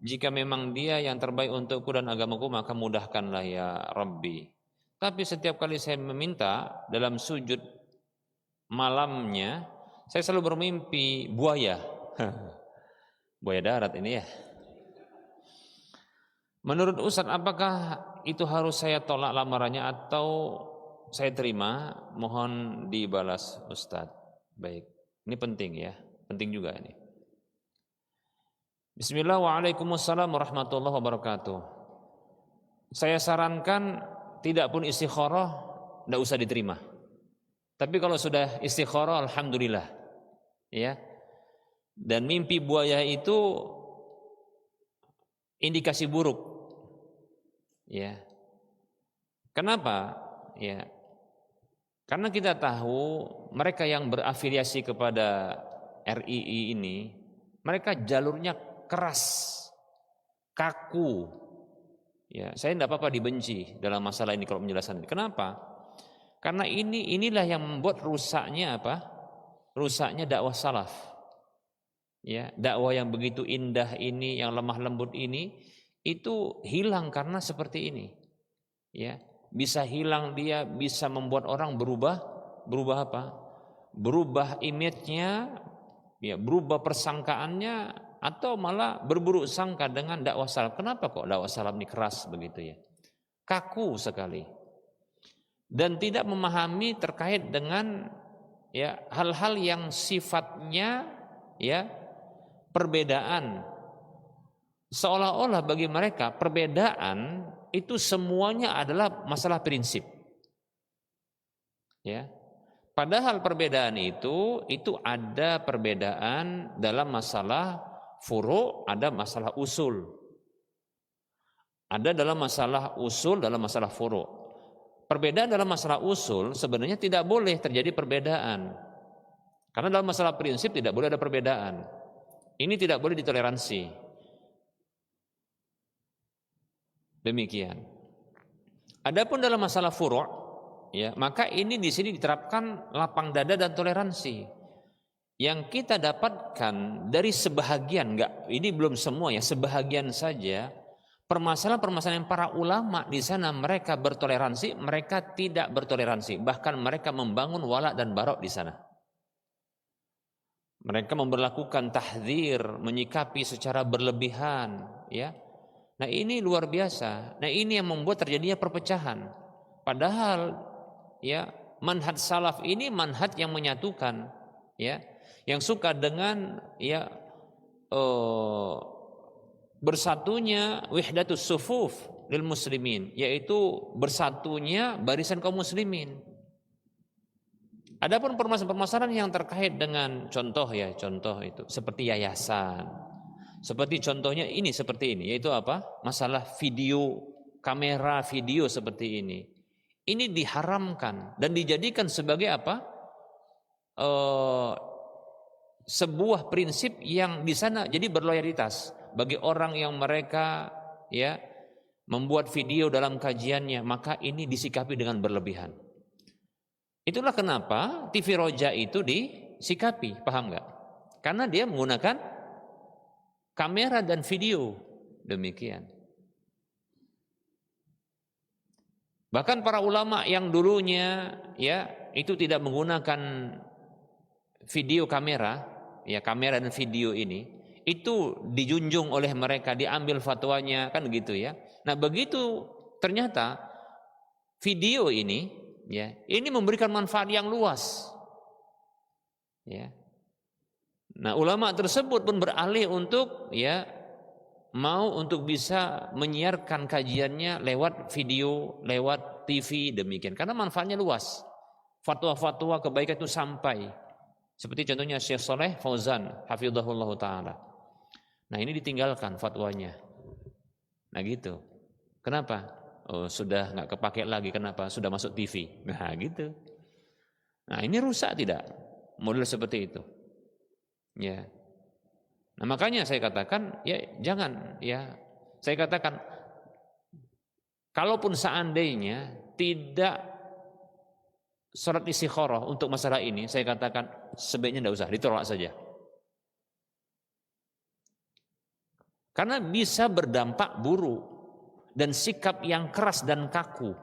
jika memang dia yang terbaik untukku dan agamaku maka mudahkanlah ya Rabbi. Tapi setiap kali saya meminta dalam sujud malamnya, saya selalu bermimpi buaya. Buaya darat ini ya. Menurut Ustaz, apakah itu harus saya tolak lamarannya atau saya terima? Mohon dibalas Ustaz. Baik, ini penting ya. Penting juga ini. Bismillah, waalaikumsalam warahmatullahi wabarakatuh. Saya sarankan tidak pun istikharah, tidak usah diterima. Tapi kalau sudah istikharah, alhamdulillah, ya. Dan mimpi buaya itu indikasi buruk, ya. Kenapa? Ya, karena kita tahu mereka yang berafiliasi kepada RII ini Mereka jalurnya keras, kaku. Ya, saya tidak apa-apa dibenci dalam masalah ini kalau menjelaskan. Kenapa? Karena inilah yang membuat rusaknya apa? Rusaknya dakwah salaf. Ya, dakwah yang begitu indah ini, yang lemah lembut ini, itu hilang karena seperti ini. Ya, bisa hilang, dia bisa membuat orang berubah apa? Berubah image-nya, ya, berubah persangkaannya, atau malah berburuk sangka dengan dakwah salaf. Kenapa kok dakwah salaf ini keras begitu ya? Kaku sekali. Dan tidak memahami terkait dengan ya hal-hal yang sifatnya ya perbedaan. Seolah-olah bagi mereka perbedaan itu semuanya adalah masalah prinsip. Ya. Padahal perbedaan itu ada perbedaan dalam masalah furu', ada masalah usul. Ada dalam masalah usul, dalam masalah furu'. Perbedaan dalam masalah usul sebenarnya tidak boleh terjadi perbedaan. Karena dalam masalah prinsip tidak boleh ada perbedaan. Ini tidak boleh ditoleransi. Demikian. Adapun dalam masalah furu', ya, maka ini di sini diterapkan lapang dada dan toleransi. Yang kita dapatkan dari sebahagian, ini belum semua ya, sebahagian saja permasalahan-permasalahan para ulama di sana mereka bertoleransi, mereka tidak bertoleransi, bahkan mereka membangun wala dan barok di sana. Mereka memberlakukan tahdzir, menyikapi secara berlebihan, ya. Nah, ini luar biasa. Nah, ini yang membuat terjadinya perpecahan. Padahal ya manhaj salaf ini manhaj yang menyatukan, ya, yang suka dengan ya bersatunya wahdatus sufuf lil muslimin, yaitu bersatunya barisan kaum muslimin. Adapun permasalahan-permasalahan yang terkait dengan contoh itu seperti yayasan, seperti contohnya ini seperti ini, yaitu apa? Masalah video, kamera video seperti ini. Ini diharamkan dan dijadikan sebagai apa? Sebuah prinsip yang di sana jadi berloyalitas bagi orang yang mereka ya membuat video dalam kajiannya, maka ini disikapi dengan berlebihan. Itulah kenapa TV Roja itu disikapi, paham nggak? Karena dia menggunakan kamera dan video, demikian. Bahkan para ulama yang dulunya ya itu tidak menggunakan video kamera, ya kamera dan video ini, itu dijunjung oleh mereka, diambil fatwanya kan gitu ya. Nah, begitu ternyata video ini ya, ini memberikan manfaat yang luas. Ya. Nah, ulama tersebut pun beralih untuk ya mau untuk bisa menyiarkan kajiannya lewat video, lewat TV demikian. Karena manfaatnya luas. Fatwa-fatwa kebaikan itu sampai. Seperti contohnya Syekh Saleh Fauzan, hafizahullah taala. Nah, ini ditinggalkan fatwanya. Nah, gitu. Kenapa? Oh, sudah nggak kepake lagi. Kenapa? Sudah masuk TV. Nah, gitu. Nah, ini rusak tidak? Model seperti itu. Ya. Nah, makanya saya katakan ya jangan ya. Saya katakan kalaupun seandainya tidak sholat istikharah untuk masalah ini, saya katakan sebaiknya tidak usah, ditolak saja. Karena bisa berdampak buruk dan sikap yang keras dan kaku.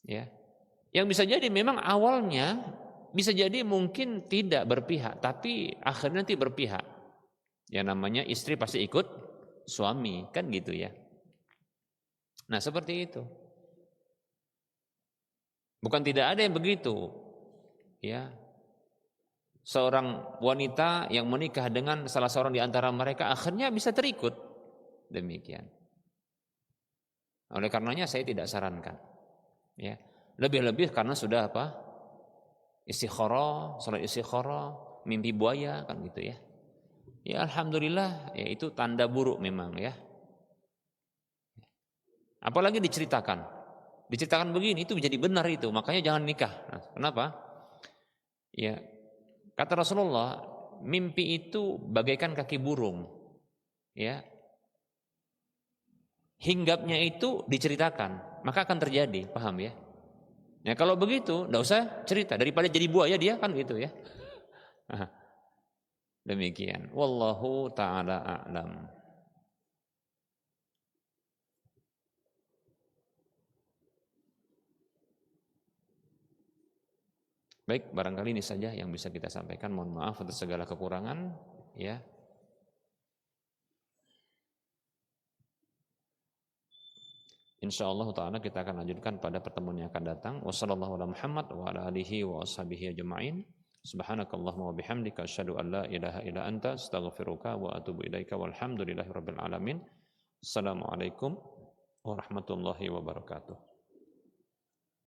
Ya. Yang bisa jadi memang awalnya bisa jadi mungkin tidak berpihak, tapi akhirnya nanti berpihak. Ya, namanya istri pasti ikut suami, kan gitu ya. Nah, seperti itu. Bukan tidak ada yang begitu. Ya. Seorang wanita yang menikah dengan salah seorang di antara mereka akhirnya bisa terikut. Demikian. Oleh karenanya saya tidak sarankan. Ya. Lebih-lebih karena sudah apa? Istikharah, salat istikharah, mimpi buaya kan gitu ya. Ya alhamdulillah, ya itu tanda buruk memang ya. Apalagi diceritakan begini itu menjadi benar itu, makanya jangan nikah. Nah, kenapa? Ya, kata Rasulullah, mimpi itu bagaikan kaki burung. Ya. Hinggapnya itu diceritakan, maka akan terjadi, paham ya? Ya kalau begitu, enggak usah cerita, daripada jadi buaya dia kan gitu ya. Demikian. Wallahu taala a'lam. Baik, barangkali ini saja yang bisa kita sampaikan. Mohon maaf atas segala kekurangan, ya. Insyaallah taala kita akan lanjutkan pada pertemuan yang akan datang. Wassallallahu ala Muhammad wa ala alihi wa ashabihi ajma'in. Subhanakallahumma wa bihamdika asyhadu an la ilaha illa anta astaghfiruka wa atubu ilaika walhamdulillahirabbil alamin. Assalamualaikum warahmatullahi wabarakatuh.